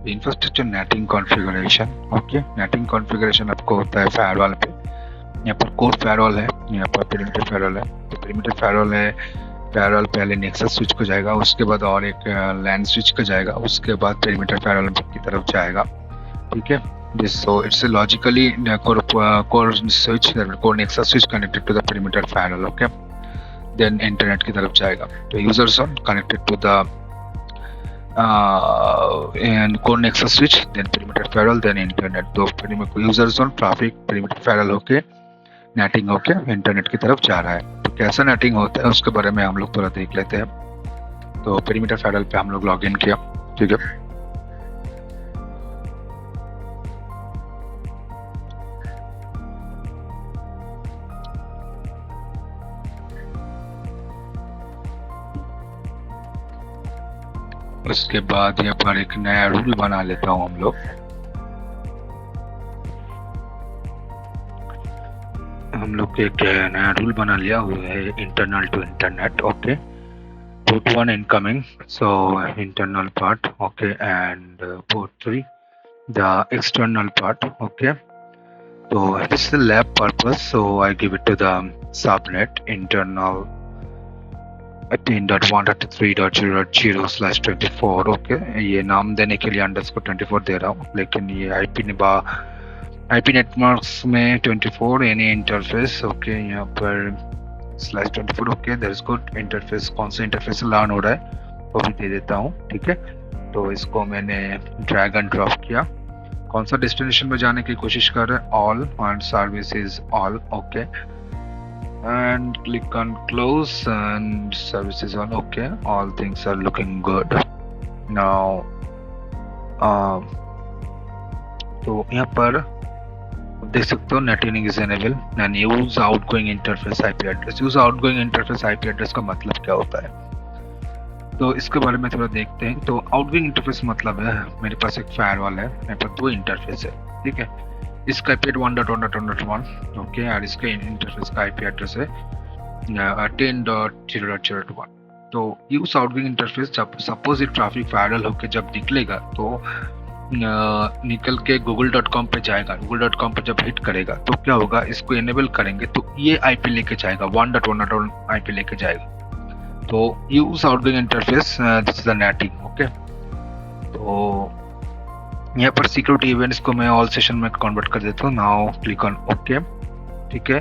infrastructure netting configuration. Okay, netting configuration आपको होता है फायरवॉल पे। यहाँ पर कोर फायरवॉल है, यहाँ पर पेरीमीटर फायरवॉल है। तो पेरीमीटर फायरवॉल है, फायरवॉल पहले नेक्सस स्विच को जाएगा, उसके बाद और एक लैंड स्विच को जाएगा, उसके बाद पेरीमीटर फायरवॉल की तरफ जाएगा। ठीक है, so it's logically core switch, core nexus switch connected to the perimeter firewall. Okay, then internet की तरफ जाएगा। तो user zone connected to the and core nexus switch, then perimeter firewall, then internet। तो perimeter user zone traffic perimeter firewall होके netting होके internet की तरफ जा रहा है। तो कैसा नेटिंग होता है उसके बारे में हम लोग थोड़ा देख लेते हैं। तो perimeter firewall पे हम लोग लॉग इन किया। ठीक है, उसके बाद यहाँ पर एक नया रूल बना लेता हूँ हम लोग। एक नया रूल बना लिया, वो है internal to internet. Okay, port 1 incoming, so internal part. Okay, and port 3 the external part. Okay, so this is the lab purpose, so I give it to the subnet internal 18.133.0.0/24। Okay, ये नाम देने के लिए _24 दे रहा हूँ, लेकिन ये IP networks में 24 एनी इंटरफेस। ओके, यहाँ पर /24। Okay, that is good. Interface कौन सा इंटरफेस लर्न हो रहा है वो भी दे देता हूँ। ठीक है, तो इसको मैंने ड्रैग एंड ड्रॉप किया। कौन सा डेस्टिनेशन में जाने की कोशिश कर रहे हैं, all and services all, okay, and click on close and services all, okay, all things are looking good now. तो यहाँ पर देख सकते हो networking is enable and use outgoing interface IP address. Use outgoing interface IP address का मतलब क्या होता है, तो इसके बारे में थोड़ा देखते हैं। तो आउटगोइंग इंटरफेस मतलब है मेरे पास एक फायरवॉल है, मेरे पास दो इंटरफेस है, ठीक है। इसका आईपी 1.1.1.1, ओके, और इसके इंटरफेस का आईपी एड्रेस है 10.0.0.1। तो यूज आउटगोइंग इंटरफेस जब सपोज ये ट्रैफिक वायरल होकर जब निकलेगा तो निकल के google.com पे जाएगा। google.com पे जब हिट करेगा तो क्या होगा, इसको इनेबल करेंगे तो ये आईपी लेके जाएगा, 1.1.1 आईपी लेके जाएगा। तो use outgoing interface this is the netting, okay. तो यहाँ पर सिक्योरिटी इवेंट्स को मैं ऑल सेशन में कन्वर्ट कर देता हूँ। नाउ क्लिक ऑन ओके, ठीक है।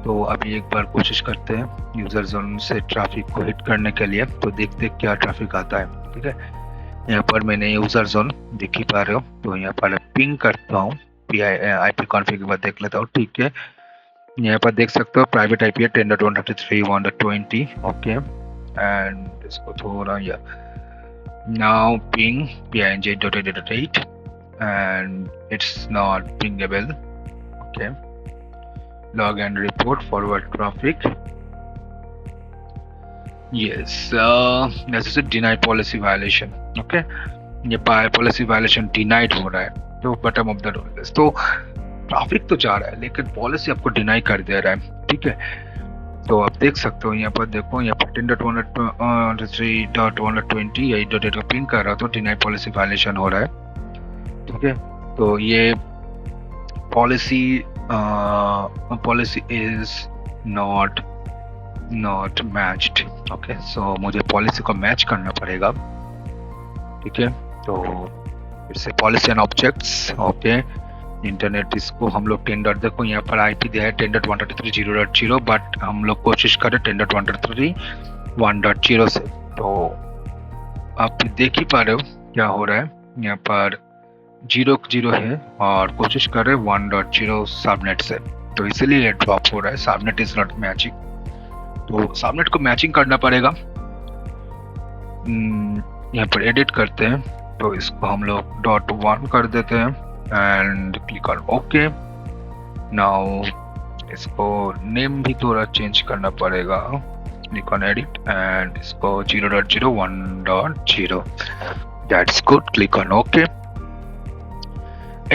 तो अभी एक बार कोशिश करते हैं यूजर जोन से ट्रैफिक को हिट करने के लिए, तो देखते हैं क्या ट्रैफिक आता है, ठीक है। यहाँ पर मैंने यूजर जोन देख ही पा रहे हो, तो यहाँ पर पिंग करता हूँ, IP कॉन्फ़िग के बाद देख लेता हूँ, ठीक है। यहाँ पर देख सकते हो प्राइवेट आईपी है 10.133.1.20, ओके, एंड इसको थोड़ा या now ping PING.8 and it's not pingable, okay. Log and report forward traffic, yes, this is a deny policy violation, okay. ये पॉलिसी वायलेशन डिनाइड हो रहा है, तो बटन ऑफ द डोर। तो ट्रैफिक तो जा रहा है लेकिन पॉलिसी आपको डिनाई कर दे रहा है, ठीक है। तो आप देख सकते हो यहाँ पर, देखो यहाँ पर 10.1.3.1.20 या 8.8 का पिंग कर रहा तो डिनाई पॉलिसी वायलेशन हो रहा है, ठीक है। तो ये policy is not matched, okay. So मुझे पॉलिसी को मैच करना पड़ेगा, ठीक है। तो फिर से policy and objects, okay, internet, इसको हम लोग 10. देखो यहाँ पर आईपी दिया है 10.133.0.0, बट हम लोग कोशिश करें 10.133.1.0 से। तो आप देख ही पा रहे हो क्या हो रहा है, यहाँ पर 0 है और कोशिश करें 1.0 सबनेट से, तो इसीलिए ये ड्रॉप हो रहा है। सबनेट इज नॉट मैचिंग, तो सबनेट को मैचिंग करना पड़ेगा। यहाँ पर एडिट करते हैं, तो इसको हम लोग .1 कर देते हैं and click on okay. Now इसको नेम भी थोड़ा चेंज करना पड़ेगा, क्लिक ऑन एडिट एंड इसको 0.0 1.0, that's good, click on okay.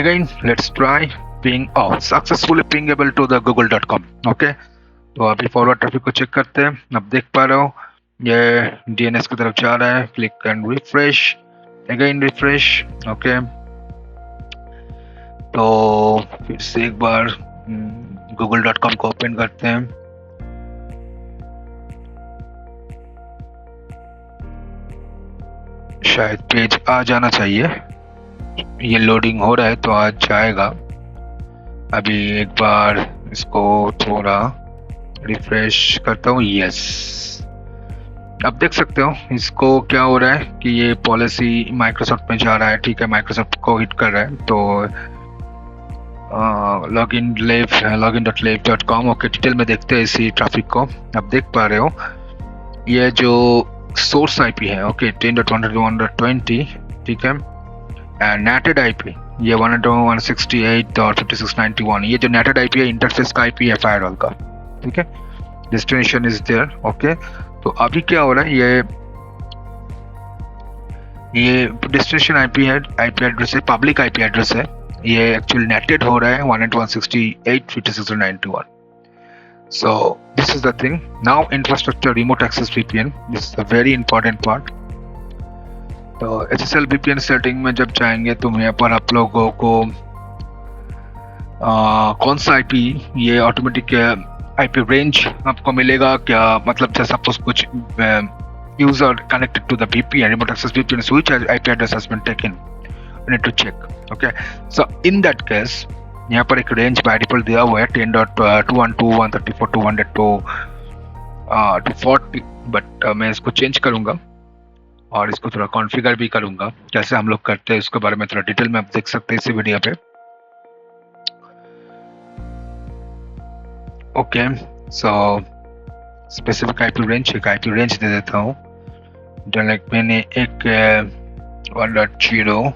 Again let's try ping, successfully pingable to the google.com, okay. तो अभी फॉरवर्ड ट्रैफिक को चेक करते हैं। अब देख पा रहे हो ये DNS की तरफ जा रहा है, click and refresh, again refresh, okay. तो फिर से एक बार google.com को ओपन करते हैं। शायद पेज आ जाना चाहिए, ये लोडिंग हो रहा है तो आज जाएगा। अभी एक बार इसको थोड़ा रिफ्रेश करता हूँ, यस। अब देख सकते हो इसको क्या हो रहा है कि ये पॉलिसी माइक्रोसॉफ्ट में जा रहा है, ठीक है, माइक्रोसॉफ्ट को हिट कर रहा है। तो login.lave.com, ओके, डिटेल में देखते हैं इसी ट्रैफिक को। अब देख पा रहे हो ये जो सोर्स आईपी है, ओके, 10.1.1.20, ठीक है, एंड नेटेड आईपी ये 168.5691, ये जो नेटेड आईपी है इंटरफेस का आईपी है फायरवॉल का, ठीक है। Destination is there, okay. तो अभी क्या हो रहा है, ये डेस्टिनेशन आईपी है, आईपी एड्रेस है, पब्लिक आईपी एड्रेस है, ये एक्चुअली नेटेड हो रहा है 192.168.56.91। So this is the thing. Now infrastructure remote access VPN, this is a very important part. तो SSL VPN सेटिंग में जब जाएंगे तो यहाँ पर आप लोगों को कौन सा आईपी, ये ऑटोमेटिक आईपी रेंज आपको मिलेगा क्या, मतलब जैसे सपोज कुछ user connected to the VPN, remote access VPN, which IP address has been taken, you need to check, okay. So in that case यहाँ पर एक रेंज बाय डिफॉल्ट दिया हुआ है 10.212.134.200 to 240, बट मैं इसको चेंज करूंगा और इसको थोड़ा कॉन्फ़िगर भी करूंगा। कैसे हम लोग करते हैं उसके बारे में थोड़ा डिटेल में आप देख सकते हैं इसी वीडियो पे। Okay, so specific IP range दे देता हूँ। डायरेक्ट मैंने एक 1.0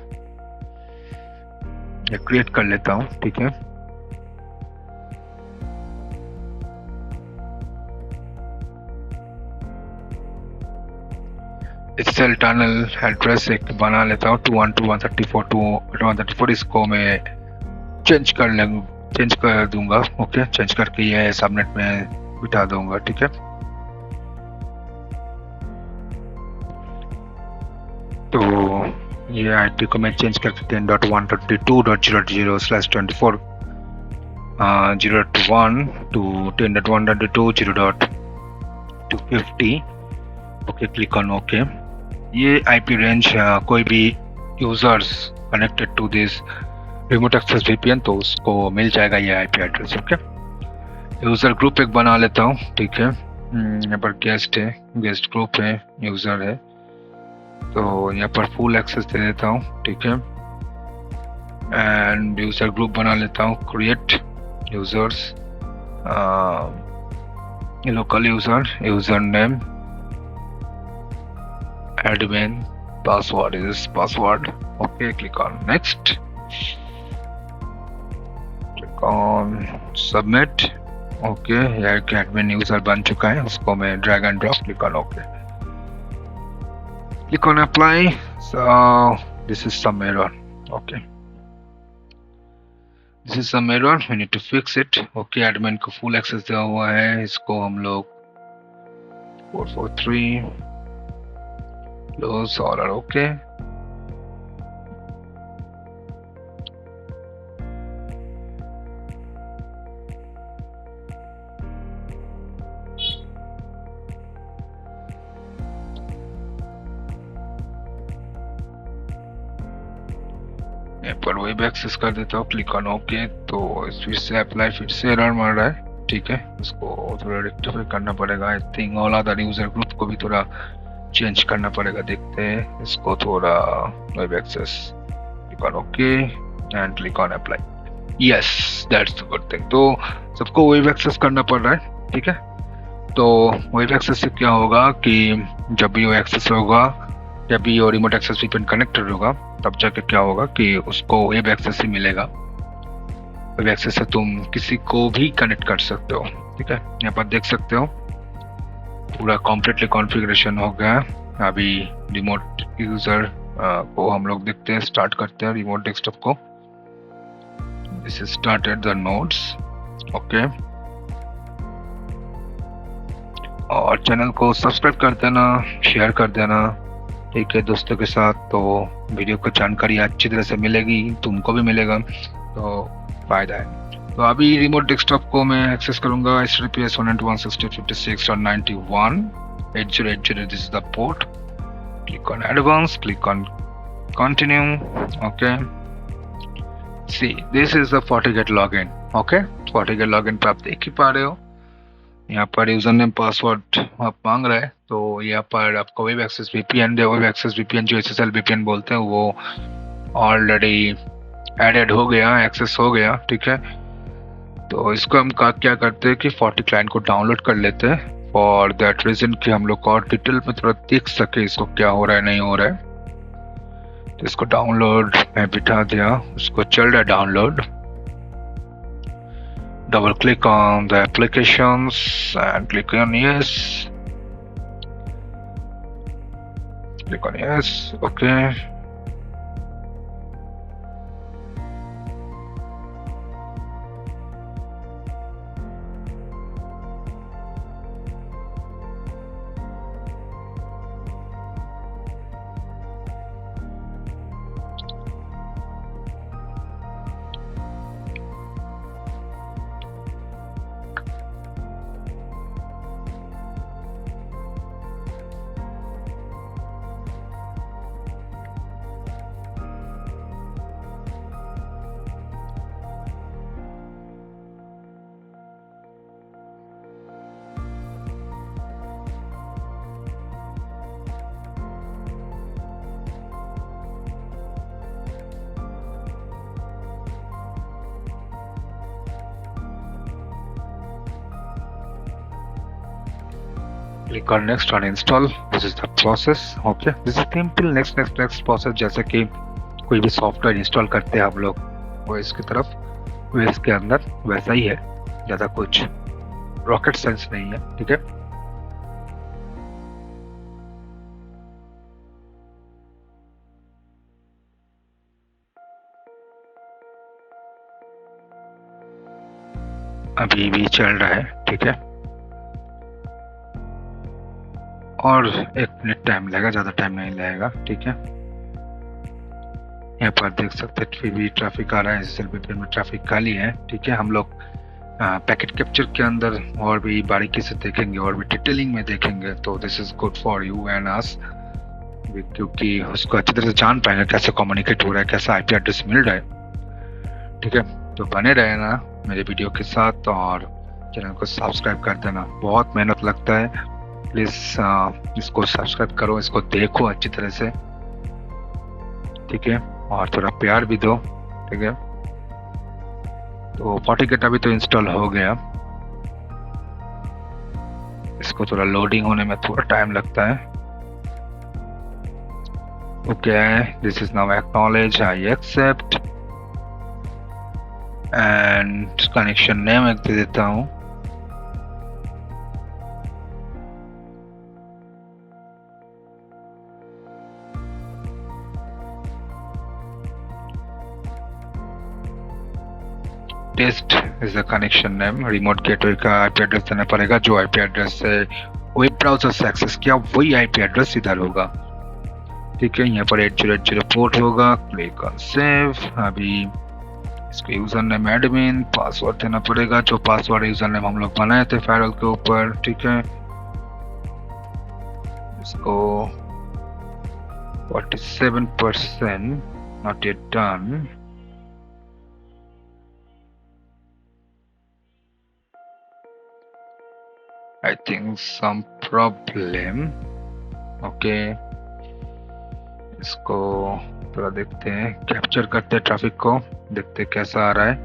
क्रिएट कर लेता हूँ, ठीक है। सेल टनल एड्रेस एक बना लेता हूँ 212.134 इसको मैं चेंज कर दूंगा। ओके, चेंज करके ये सबनेट में बिठा दूंगा, ठीक है। तो ये आईपी को मैं चेंज करके 10.122.0.0/24 0.1 to 10.122.0.250। Okay, click on okay. ये आईपी रेंज कोई भी users connected to this remote access VPN तो उसको मिल जाएगा ये IP address. Okay, user group एक बना लेता हूँ, ठीक है। यहाँ पर गेस्ट है, गेस्ट ग्रुप है, यूजर है, तो यहाँ पर फुल एक्सेस दे देता हूँ, ठीक है। एंड यूजर ग्रुप बना लेता हूँ, create users, local user name, admin, password is password. Okay, click on next, click on submit. Okay, यहाँ के admin यूजर बन चुका है, उसको मैं drag and drop, click on okay, click on apply. So this is some error. Okay, this is some error, we need to fix it. Okay, admin को full access दिया हुआ है, इसको हम लोग 443 close all are okay. यहाँ पर web access कर देता हूँ, क्लिक ऑन ओके। तो फिर से अप्लाई, फिर से एरर मार रहा है, ठीक है। उसको थोड़ा रेक्टिफाई करना पड़ेगा। I think all other user group को भी थोड़ा चेंज करना पड़ेगा, देखते हैं इसको थोड़ा। Web access, click on okay and click on apply. Yes, that's the good thing. तो सबको वेब एक्सेस करना पड़ रहा है, ठीक है। तो वेब एक्सेस से क्या होगा कि जब भी वो एक्सेस होगा, जब भी वो रिमोट एक्सेस वीपीएन कनेक्टेड होगा, तब जाके क्या होगा कि उसको वेब एक्सेस ही मिलेगा। वेब एक्सेस से तुम किसी को भी कनेक्ट कर सकते हो, ठीक है। यहाँ पर देख सकते हो पूरा कॉम्प्लीटली कॉन्फ़िगरेशन हो गया। अभी रिमोट यूजर को हम लोग देखते हैं, स्टार्ट करते हैं रिमोट डेस्कटॉप को। This is started the nodes. Okay, और चैनल को सब्सक्राइब कर देना, शेयर कर देना, ठीक है, दोस्तों के साथ। तो वीडियो को जानकारी अच्छी तरह से मिलेगी, तुमको भी मिलेगा, तो फायदा है। तो अभी रिमोट डेस्कटॉप को मैं एक्सेस करूंगा HTTPS 192.168.1.80.80. This is the port. Click on advance, click on continue. Okay, see this is the FortiGate login. Okay, FortiGate login पे आप देख ही पा रहे हो, यहाँ पर यूजर नेम पासवर्ड आप मांग रहा है। तो यहाँ पर आपको वेब एक्सेस वीपीएन जो SSL VPN बोलते हैं वो ऑलरेडी एडेड हो गया, एक्सेस हो गया, ठीक है। तो इसको हम क्या करते हैं कि Forti क्लाइंट को डाउनलोड कर लेते हैं, फॉर दैट रीजन कि हम लोग और डिटेल में थोड़ा देख सके इसको क्या हो रहा है, नहीं हो रहा है। तो इसको डाउनलोड में बिठा दिया, उसको चल रहा है download. Double click on the applications and click on yes. Click on yes. Okay. click on next on install. This is the process. Okay, this is simple. Next process, जैसे कि कोई भी सॉफ्टवेयर इंस्टॉल करते हैं हम लोग OS की तरफ, OS के अंदर वैसा ही है, ज़्यादा कुछ रॉकेट साइंस नहीं है। ठीक है, अभी भी चल रहा है। ठीक है, और 1 मिनट टाइम लगेगा, ज़्यादा टाइम नहीं लगेगा। ठीक है, यहाँ पर देख सकते हैं फिर भी ट्रैफिक आ रहा है, SSL में ट्रैफिक खाली है। ठीक है, हम लोग पैकेट कैप्चर के अंदर और भी बारीकी से देखेंगे और भी डिटेलिंग में देखेंगे, तो this is good for you and us, क्योंकि उसको अच्छी तरह से जान पाएंगे कैसे कम्युनिकेट हो रहा है, कैसा IP एड्रेस मिल रहा है। ठीक है, तो बने रहे ना मेरे वीडियो के साथ और चैनल को सब्सक्राइब कर देना, बहुत मेहनत लगता है। प्लीज़ इसको सब्सक्राइब करो, इसको देखो अच्छी तरह से। ठीक है, और थोड़ा प्यार भी दो। ठीक है, तो FortiGate अभी तो इंस्टॉल हो गया, इसको थोड़ा लोडिंग होने में थोड़ा टाइम लगता है। Okay, this is now acknowledge, I accept and connection name एक दे देता हूँ। Test is the connection name. Remote gateway का IP एड्रेस देना पड़ेगा, जो IP एड्रेस से वेब ब्राउजर से एक्सेस किया वही IP एड्रेस इधर होगा। ठीक है, यहाँ पर 8080 पोर्ट होगा। Click on save. अभी इसको यूजर नेम एडमिन, पासवर्ड देना पड़ेगा, जो पासवर्ड यूजर नेम हम लोग बनाए थे फायरवॉल के ऊपर। ठीक है, इसको 47% not yet done. I think some problem. Okay, इसको थोड़ा देखते हैं, कैप्चर करते हैं ट्रैफिक को, देखते हैं कैसा आ रहा है।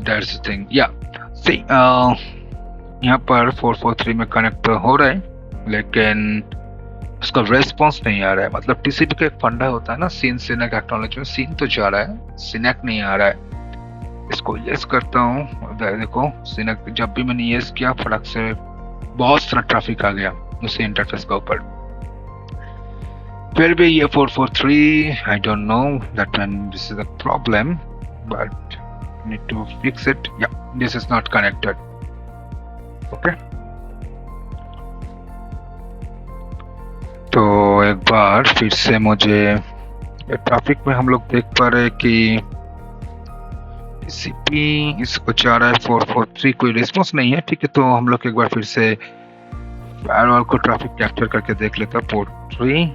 That's the thing. Yeah. See, यहाँ पर 443 में कनेक्ट हो रहा है, लेकिन उसका रेस्पॉन्स नहीं आ रहा है। मतलब TCP का एक फंडा होता है ना, सीन सिनेक एक्नॉलेजमेंट, सीन तो जा रहा है, सिनेक नहीं आ रहा है। इसको यस करता हूँ, देखो सिनेक, जब भी मैंने यस किया फटक से बहुत सारा ट्रैफिक आ गया उसी इंटरफेस के ऊपर। फिर भी ये 443, I don't know that when this is the problem, but need to fix it. Yeah, this is not connected. Okay, तो एक बार फिर से मुझे ट्रैफिक में हम लोग देख पा रहे हैं कि TCP इसको जा रहा है 443, कोई रिस्पॉन्स नहीं है। ठीक है, तो हम लोग एक बार फिर से फायरवॉल को ट्रैफिक कैप्चर करके देख लेता। पोर्ट 3,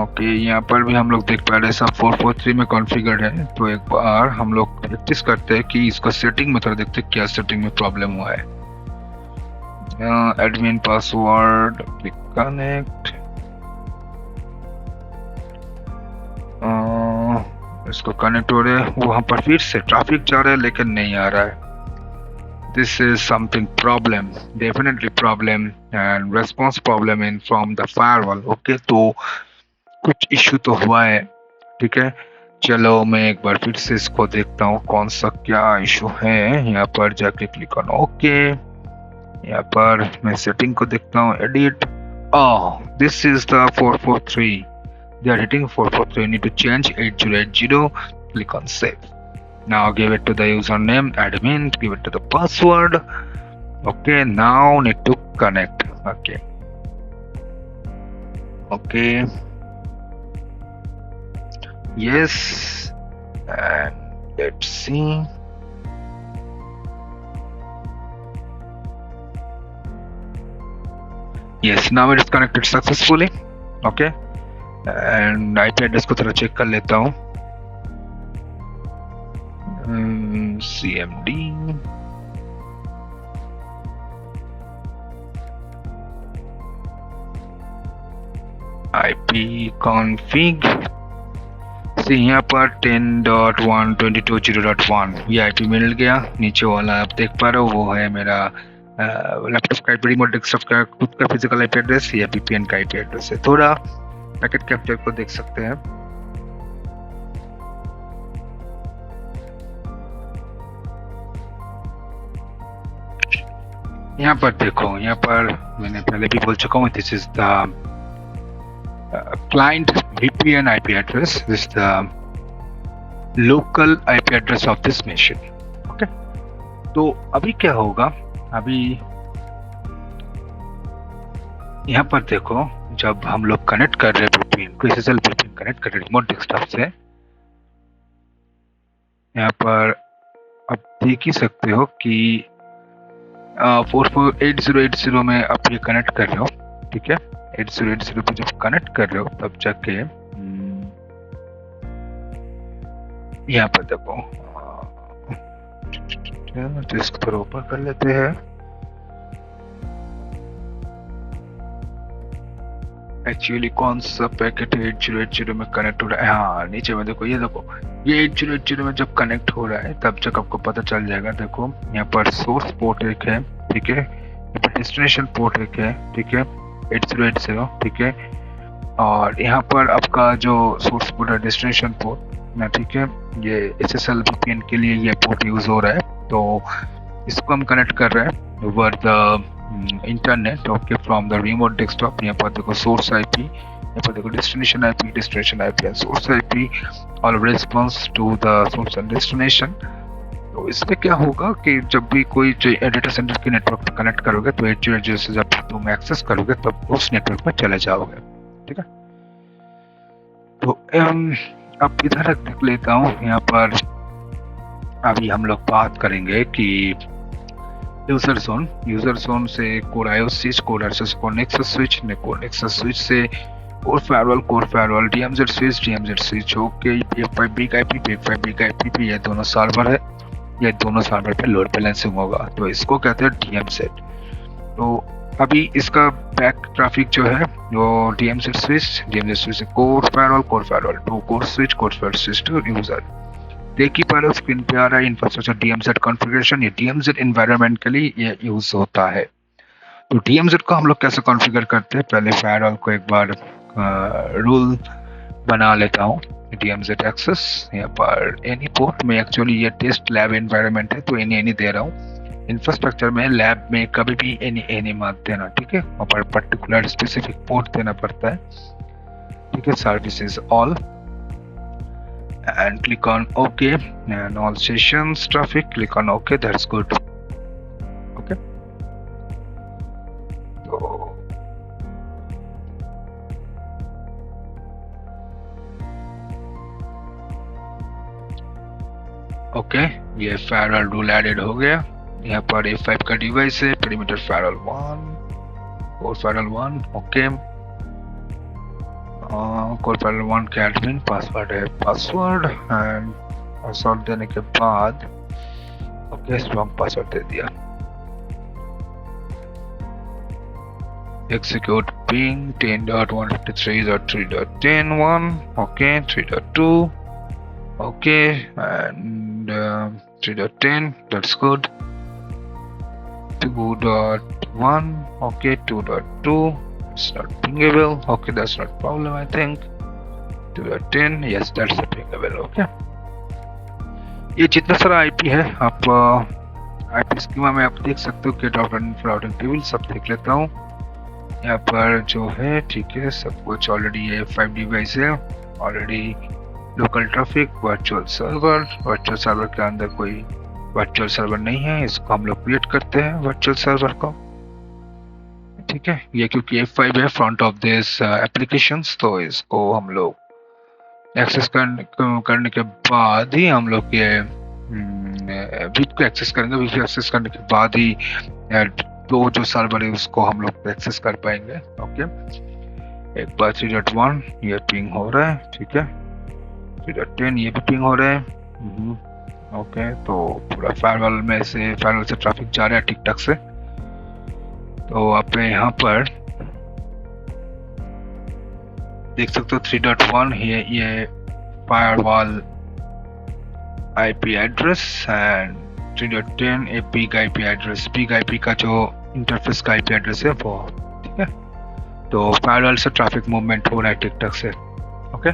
ओके, यहाँ पर भी हम लोग देख पा रहे हैं सब 443 में कॉन्फ़िगर्ड है। तो एक बार हम लोग प्रैक्टिस करते हैं कि इसको सेटिंग में थोड़ा देखते हैं क्या सेटिंग में प्रॉब्लम हुआ है। एडमिन पासवर्ड, क्लिक कनेक्ट, इसको कनेक्ट हो रहा है, वहां पर फिर से ट्रैफिक जा रहा है लेकिन नहीं आ रहा है। This is something problem, definitely problem and response problem in from the firewall. Okay, तो कुछ इश्यू तो हुआ है। ठीक है, चलो मैं एक बार फिर से इसको देखता हूँ कौन सा क्या इशू है। यहाँ पर जाके क्लिक ऑन ओके, यहाँ पर मैं सेटिंग को देखता हूँ, edit. This is the 443, they are hitting 443, need to change 8080, click on save. Now give it to the username admin, give it to the password. Okay, now need to connect. Okay, yes, and let's see. Yes, now it is connected successfully. Okay, and IP address को थोड़ा check कर लेता हूँ। CMD, IP config से यहाँ पर 10.122.0.1 ये IP मिल गया। नीचे वाला आप देख पा रहे हो वो है मेरा लैपटॉप का IP, रिमोट डेस्कटॉप का खुद का फिजिकल IP एड्रेस, या VPN का IP एड्रेस है। थोड़ा पैकेट कैप्चर को देख सकते हैं। यहाँ पर देखो, यहाँ पर मैंने पहले भी बोल चुका हूँ, this is the client VPN IP address. This is the local IP address of this machine. Okay. तो अभी क्या होगा, अभी यहाँ पर देखो, जब हम लोग कनेक्ट कर रहे हैं VPN को, SSL VPN कनेक्ट कर रहे हैं रिमोट डेस्कटॉप से, यहाँ पर आप देख ही सकते हो कि 448080 में आप ये कनेक्ट कर रहे हो, ठीक है। 8080 पे जब कनेक्ट कर रहे हो तब जाके यहाँ पर देखो, डिस्क थोड़ा ऊपर कर लेते हैं। एक्चुअली कौन सा पैकेट 8080 में कनेक्ट हो रहा है, हाँ नीचे में देखो, ये देखो, ये 8080 में जब कनेक्ट हो रहा है तब तक आपको पता चल जाएगा। देखो यहाँ पर सोर्स पोर्ट एक है, ठीक है, यहाँ पर डेस्टिनेशन पोर्ट एक है, ठीक है, 8080, ठीक है, और यहाँ पर आपका जो सोर्स पोर्ट है डेस्टिनेशन पोर्ट ना, ठीक है, ये SSL VPN के लिए ये पोर्ट यूज हो रहा है। तो इसको हम कनेक्ट कर रहे हैं over the internet, okay, from the remote desktop. यहाँ पर देखो सोर्स IP, यहाँ पर देखो destination IP and source IP all response to the source and destination. तो इसमें क्या होगा कि जब भी कोई डेटा सेंटर के नेटवर्क पर कनेक्ट करोगे तो 8080 से जब तुम एक्सेस करोगे तब उस नेटवर्क में चले जाओगे, ठीक है। तो अब इधर देख लेता हूँ, यहाँ पर अभी हम लोग बात करेंगे कि यूजर जोन से core IO switch, core access, core nexus switch, core nexus switch से core firewall, DMZ switch, okay, P5 big IP, ये दोनों सर्वर है, ये दोनों सर्वर पे लोड बैलेंसिंग होगा, तो इसको कहते हैं DMZ। तो अभी इसका बैक ट्रैफिक जो है वो DMZ switch core firewall to core switch to user. देखिए पहले स्क्रीन पे आ रहा है इंफ्रास्ट्रक्चर DMZ कॉन्फ़िगरेशन, ये DMZ एनवायरनमेंट के लिए ये यूज होता है। तो DMZ को हम लोग कैसे कॉन्फ़िगर करते हैं, पहले फायरवॉल को एक बार रूल बना लेता हूँ, DMZ एक्सेस, यहाँ पर एनी पोर्ट में, एक्चुअली ये टेस्ट लैब एनवायरनमेंट है तो एनी दे रहा हूँ। इंफ्रास्ट्रक्चर में लैब में कभी भी एनी मत देना, ठीक है, वहाँ पर पर्टिकुलर स्पेसिफिक पोर्ट देना पड़ता है, ठीक है। Services all and click on OK, and all sessions traffic, click on OK, that's good, okay। तो ओके, ये फायरवॉल रूल एडेड हो गया। यहाँ पर F5 का डिवाइस है, perimeter firewall 1, core firewall 1, okay, core firewall 1 का एडमिन पासवर्ड है पासवर्ड, एंड पासवर्ड देने के बाद ओके, स्ट्रॉन्ग पासवर्ड दे दिया। Execute ping 10.153.3.10.1, okay, 3.2, okay, and 3.10, that's good, 2.1, okay, 2.2, it's not pingable, okay, that's not problem, I think, 2.10, yes, that's the pingable, okay। ये जितना सारा IP है, आप IP स्कीमा में आप देख सकते हो कि राउटिंग टेबल सब देख लेता हूँ। यहाँ पर जो है, ठीक है, सब कुछ ऑलरेडी ये 5 डिवाइस है, already local traffic, virtual server के अंदर कोई वर्चुअल सर्वर नहीं है, इसको हम लोग क्रिएट करते हैं वर्चुअल सर्वर को, ठीक है। ये क्योंकि F5 है फ्रंट ऑफ दिस एप्लीकेशंस, तो इसको हम लोग एक्सेस करने के बाद ही हम लोग ये वीक को एक्सेस करेंगे। वीक एक्सेस करने के बाद ही दो जो सर्वर है उसको हम लोग एक्सेस कर पाएंगे, ओके। एक बार 3.1 ये पिंग हो रहा है, ठीक है, 3.10 ये भी पिंग हो रहा है, ओके। तो पूरा फायरवॉल से ट्रैफिक जा रहा है ठीक ठाक से। तो आप यहाँ पर देख सकते हो 3.1 ये firewall IP address and 3.10 a big IP address. Big IP का जो इंटरफेस का IP एड्रेस है वो, ठीक है। तो फायरवॉल से ट्रैफिक मूवमेंट हो रहा है टिकटॉक से, ओके।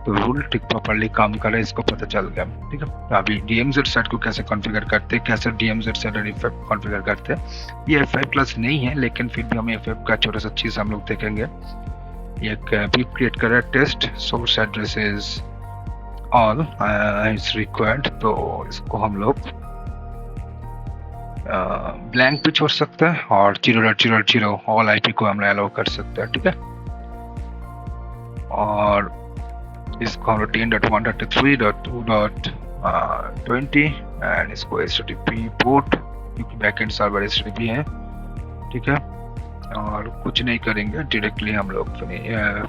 तो रूल टिक प्रॉपर्ली काम करे, इसको पता चल गया, ठीक है। तो अभी DMZ सेट को कैसे कॉन्फ़िगर करते हैं, कैसे DMZ सेट और FF कॉन्फ़िगर करते हैं। ये F5+ नहीं है, लेकिन फिर भी हम FF का छोटा सा चीज़ हम लोग देखेंगे। एक बीप क्रिएट करा test source address is all is required, तो इसको हम लोग ब्लैंक भी छोड़ सकते हैं और 0.0.0 ऑल IP को हम अलाउ कर सकते हैं, ठीक है। और इसको हम लोग 10.1.3.2.20 एंड इसको HTTP पोर्ट, क्योंकि बैकएंड सर्वर HTTP है, ठीक है। और कुछ नहीं करेंगे, डायरेक्टली हम लोग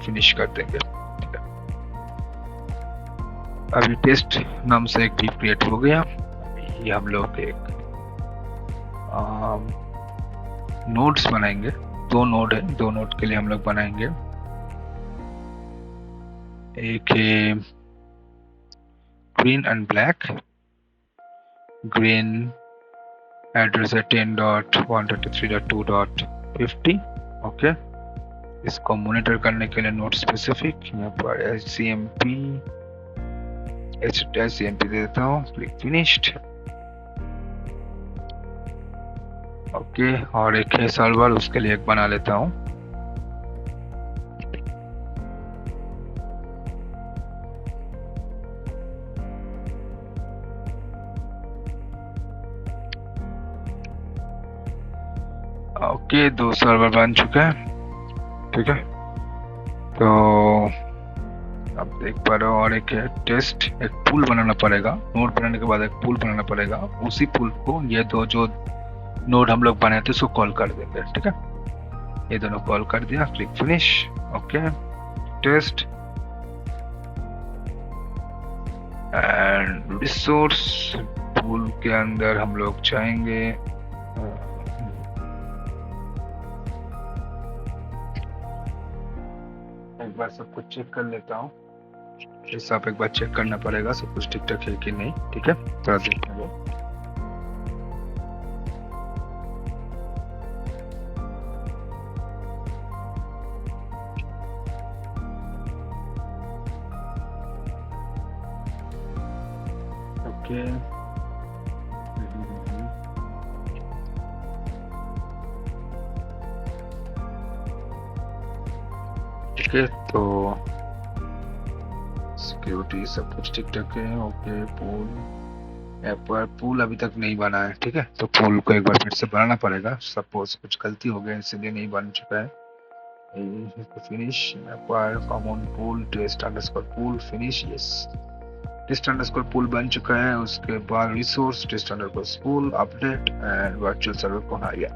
फिनिश कर देंगे, ठीक है। अभी टेस्ट नाम से एक बीप क्रिएट हो गया। ये हम लोग एक नोड्स बनाएंगे, 2 नोड है, 2 नोड के लिए हम लोग बनाएंगे। एक है green and black. Green address है 10.1.3.2.50, ओके। इसको मॉनिटर करने के लिए नोड स्पेसिफिक यहाँ पर SCMP दे देता हूँ, क्लिक फिनिश्ड, ओके। और एक है सर्वर, उसके लिए एक बना लेता हूँ। ओके, 2 सर्वर बन चुका है, ठीक है। तो आप देख पा रहे हो। और एक है टेस्ट, एक पूल बनाना पड़ेगा। नोड बनाने के बाद एक पूल बनाना पड़ेगा, उसी पूल को ये दो जो नोड हम लोग बनाए थे उसको कॉल कर देंगे, ठीक है। ये दोनों कॉल कर दिया, click finish, okay. Test and resource pool के अंदर हम लोग जाएंगे, एक बार सब कुछ चेक कर लेता हूँ। इस आप एक बार चेक करना पड़ेगा सब कुछ ठीक ठाक है कि नहीं, ठीक है। थोड़ा देखेंगे। ओके, ठीक है। तो सिक्योरिटी सब कुछ ठीक ठाक है, ओके। पूल ऐप पर पूल अभी तक नहीं बना है, ठीक है। तो पूल को एक बार फिर से बनाना पड़ेगा, सपोज कुछ गलती हो गया इसलिए नहीं बन चुका है। फिनिश पर common pool test underscore pool finish, yes. Test underscore pool बन चुका है। उसके बाद resource test underscore pool update and virtual server को आ गया।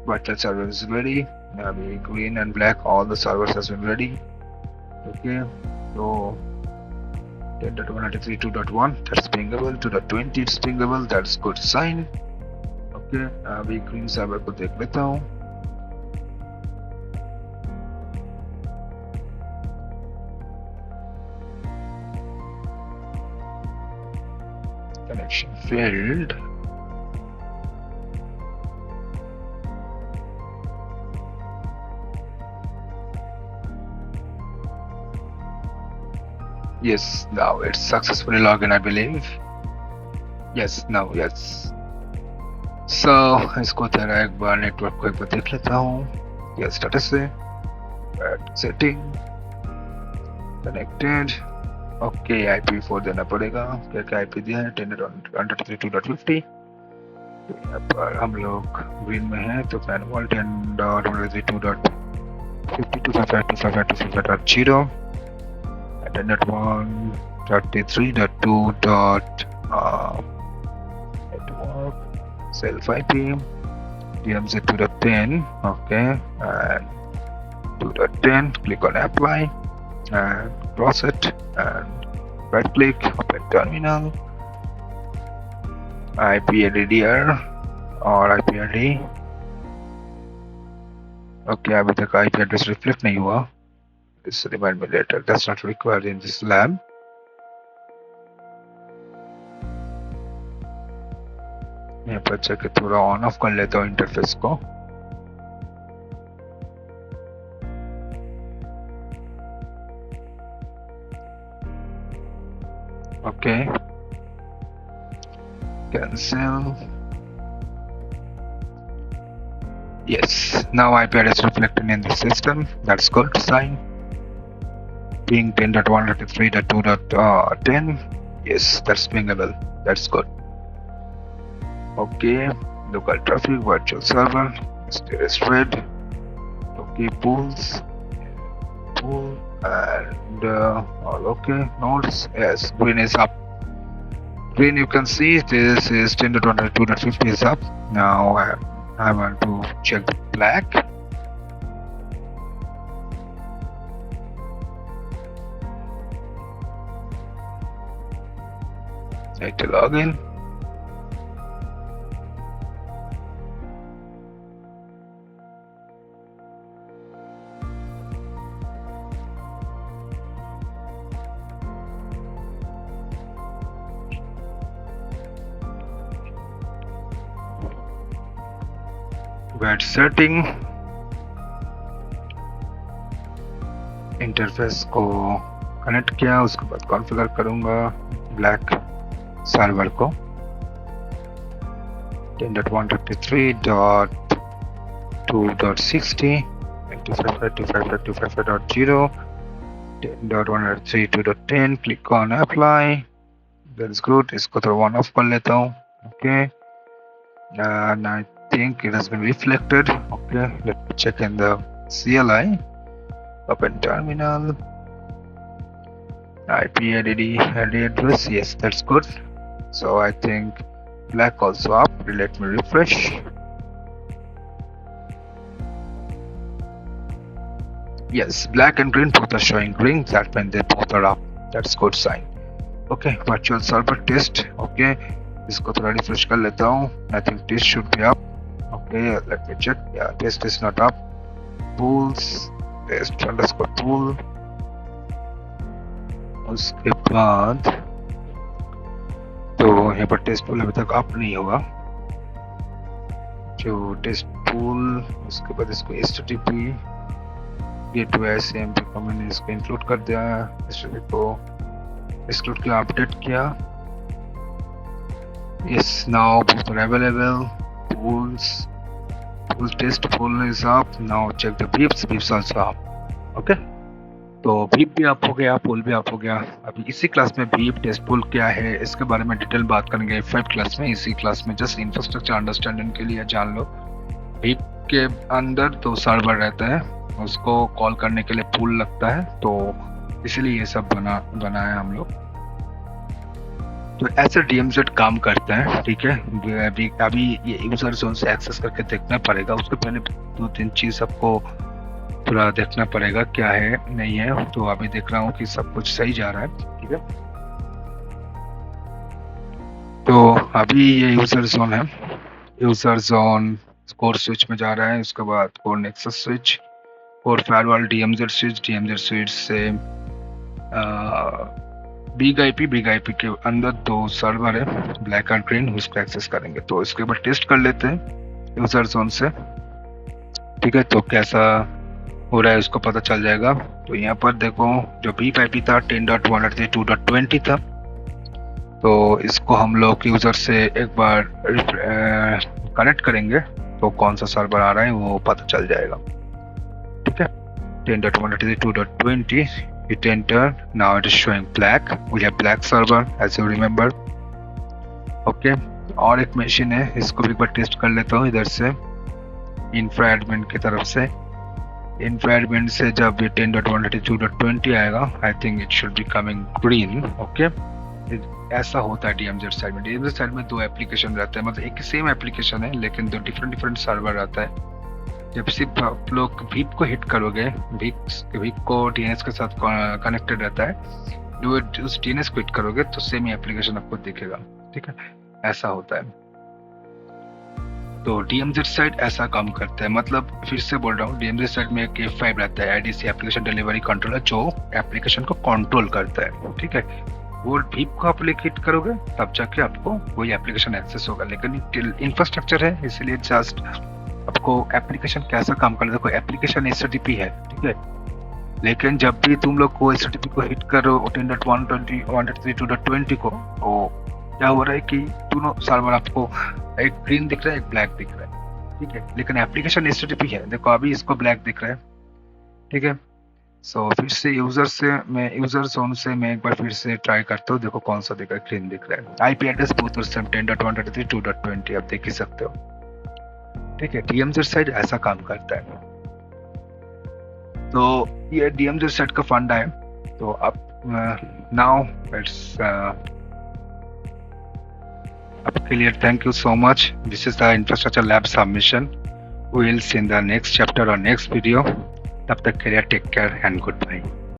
Virtual server is ready. Maybe green and black, all the servers has been ready. Okay, so 10.193.2.1 that's pingable, 2.20 it's pingable, that's good sign. Okay, अभी green server को देख लेता हूँ। Connection failed. Yes, now it's successfully logged in, I believe. Yes, now, yes. So इसको तेरा एक बार network को एक बार देख लेता हूँ। ये स्टेटस है, सेटिंग, कनेक्टेड, ओके। IP4 देना पड़ेगा, क्या क्या IP दिया है 10.1.3.2.50। यहाँ पर हम लोग ग्रीन में है तो manual 10.1.3.2.50 network self IP DMZ 2.10, okay, and 2.10, click on apply and cross it and right click, open terminal, IPADDR और IPAD, ओके। अभी तक IP एड्रेस रिफ्लेक्ट नहीं हुआ, This remind me later. That's not required in this lab. यहाँ पर जाके थोड़ा on off कर लेता हूँ इंटरफेस को. Okay. Cancel. Yes. Now IP address reflected in the system. That's good sign. Being 10.1.3.2.10. Yes, that's pingable. That's good. Okay. Local traffic, virtual server. Still is red. Okay. Pools. Pool and all okay. Nodes. Yes. Green is up. Green, you can see this is 10.1.2.50 is up. Now I want to check the black. Need to log in. Web setting. Interface को connect किया, उसके बाद configure करूंगा black server को 10.133.2.60 25.25.25.0 10.132.10. Click on apply. That's good. इसको थोड़ा on off कर लेता हूँ. Okay. And I think it has been reflected. Okay, let me check in the CLI. Open terminal. IP address. Yes, that's good. So I think black also up. Let me refresh. Yes, black and green both are showing green. That means they both are up. That's good sign. Okay, virtual server test. Okay. इसको थोड़ा refresh कर लेता हूँ. I think this should be up. Okay, let me check. Yeah, test is not up. Pools, test underscore pool. उसके बाद तो यहाँ पर टेस्ट पूल अभी तक अप नहीं होगा. जो टेस्ट पूल उसके बाद इसको HTTP गेटवे ICMP को मैंने इसको इंक्लूड कर दिया. HTTP को एक्सक्लूड किया, अपडेट किया. Yes, now both are available. Pools, pool test pool is up. Now check the beeps. Beeps also up. Okay. तो beep भी up हो गया, pool भी up हो गया. अभी इसी क्लास में beep test pool क्या है इसके बारे में डिटेल बात करेंगे 5 क्लास में. इसी क्लास में जस्ट इंफ्रास्ट्रक्चर अंडरस्टैंडिंग के लिए जान लो. beep के अंदर तो सर्वर रहता है, उसको कॉल करने के लिए pool लगता है, तो इसलिए ये सब बनाया हम लोग. तो ऐसे DMZ काम करता है. ठीक है. अभी ये यूजर जोन से एक्सेस करके देखना पड़ेगा. उसके पहले 2-3 चीज आपको थोड़ा देखना पड़ेगा क्या है नहीं है. तो अभी देख रहा हूँ कि सब कुछ सही जा रहा है. ठीक है. तो अभी ये यूजर जोन है. यूजर जोन कोर स्विच में जा रहा है. उसके बाद core nexus switch, core firewall, DMZ switch से बिग आईपी के अंदर 2 सर्वर है ब्लैक एंड ग्रीन, उसको एक्सेस करेंगे. तो इसके बाद टेस्ट कर लेते हैं यूजर जोन से. ठीक है. तो कैसा हो रहा है उसको पता चल जाएगा. तो यहाँ पर देखो जो बीप आईपी था 10.132.20 था. तो इसको हम लोग यूजर से एक बार कनेक्ट करेंगे तो कौन सा सर्वर आ रहा है वो पता चल जाएगा. ठीक है. 10.132.20. It entered. Now it is showing black. We have black server as you remember. Okay. और एक मशीन है, इसको भी एक बार टेस्ट कर लेता हूँ इधर से इंफ्रा एडमिन की तरफ से. इंफ्रा एडमिन से जब ये 10.132.20 आएगा I think it should be coming green. Okay. ऐसा होता है DMZ साइड में. DMZ साइड में 2 एप्लीकेशन रहते हैं, मतलब एक सेम एप्लीकेशन है लेकिन 2 डिफरेंट सर्वर रहता है. जब सिर्फ आप लोग वीप को हिट करोगे, वीप को DNS के साथ कनेक्टेड रहता है, जो उस DNS को हिट करोगे तो सेम ही एप्लीकेशन आपको दिखेगा. ठीक है. ऐसा होता है. तो DMZ साइड ऐसा काम करता है, मतलब फिर से बोल रहा हूँ, DMZ साइड में एक F5 रहता है, IDC एप्लीकेशन डिलीवरी कंट्रोलर, जो एप्लीकेशन को कंट्रोल करता है, ठीक है। वो डीप को आप हिट करोगे तब जाके आपको वही एप्लीकेशन एक्सेस होगा, लेकिन इंफ्रास्ट्रक्चर है इसलिए जस्ट आपको एप्लीकेशन कैसा काम कर, देखो एप्लीकेशन HTTP है, ठीक है, लेकिन जब भी तुम लोग को HTTP को हिट करो 10.1.1.3.2.20 को, तो क्या हो रहा है कि दोनों सर्वर आपको एक ग्रीन दिख रहा है, एक ब्लैक दिख रहा है, ठीक है, लेकिन एप्लीकेशन HTTP है, देखो अभी इसको ब्लैक दिख रहा है, ठीक है। सो फिर से यूजर जोन से मैं एक बार फिर से ट्राई करता हूँ, देखो कौन सा दिख रहा है, ग्रीन दिख रहा है। IP एड्रेस बोथ और सेम 10.1.3.2.20 आप देख ही सकते हो, ठीक है। DMZ साइड ऐसा काम करता है, तो ये DMZ साइड का फंडा है। तो अब now it's clear. Thank you so much. This is the infrastructure lab submission. We will see in the next chapter or next video. तब तक के लिए take care and goodbye.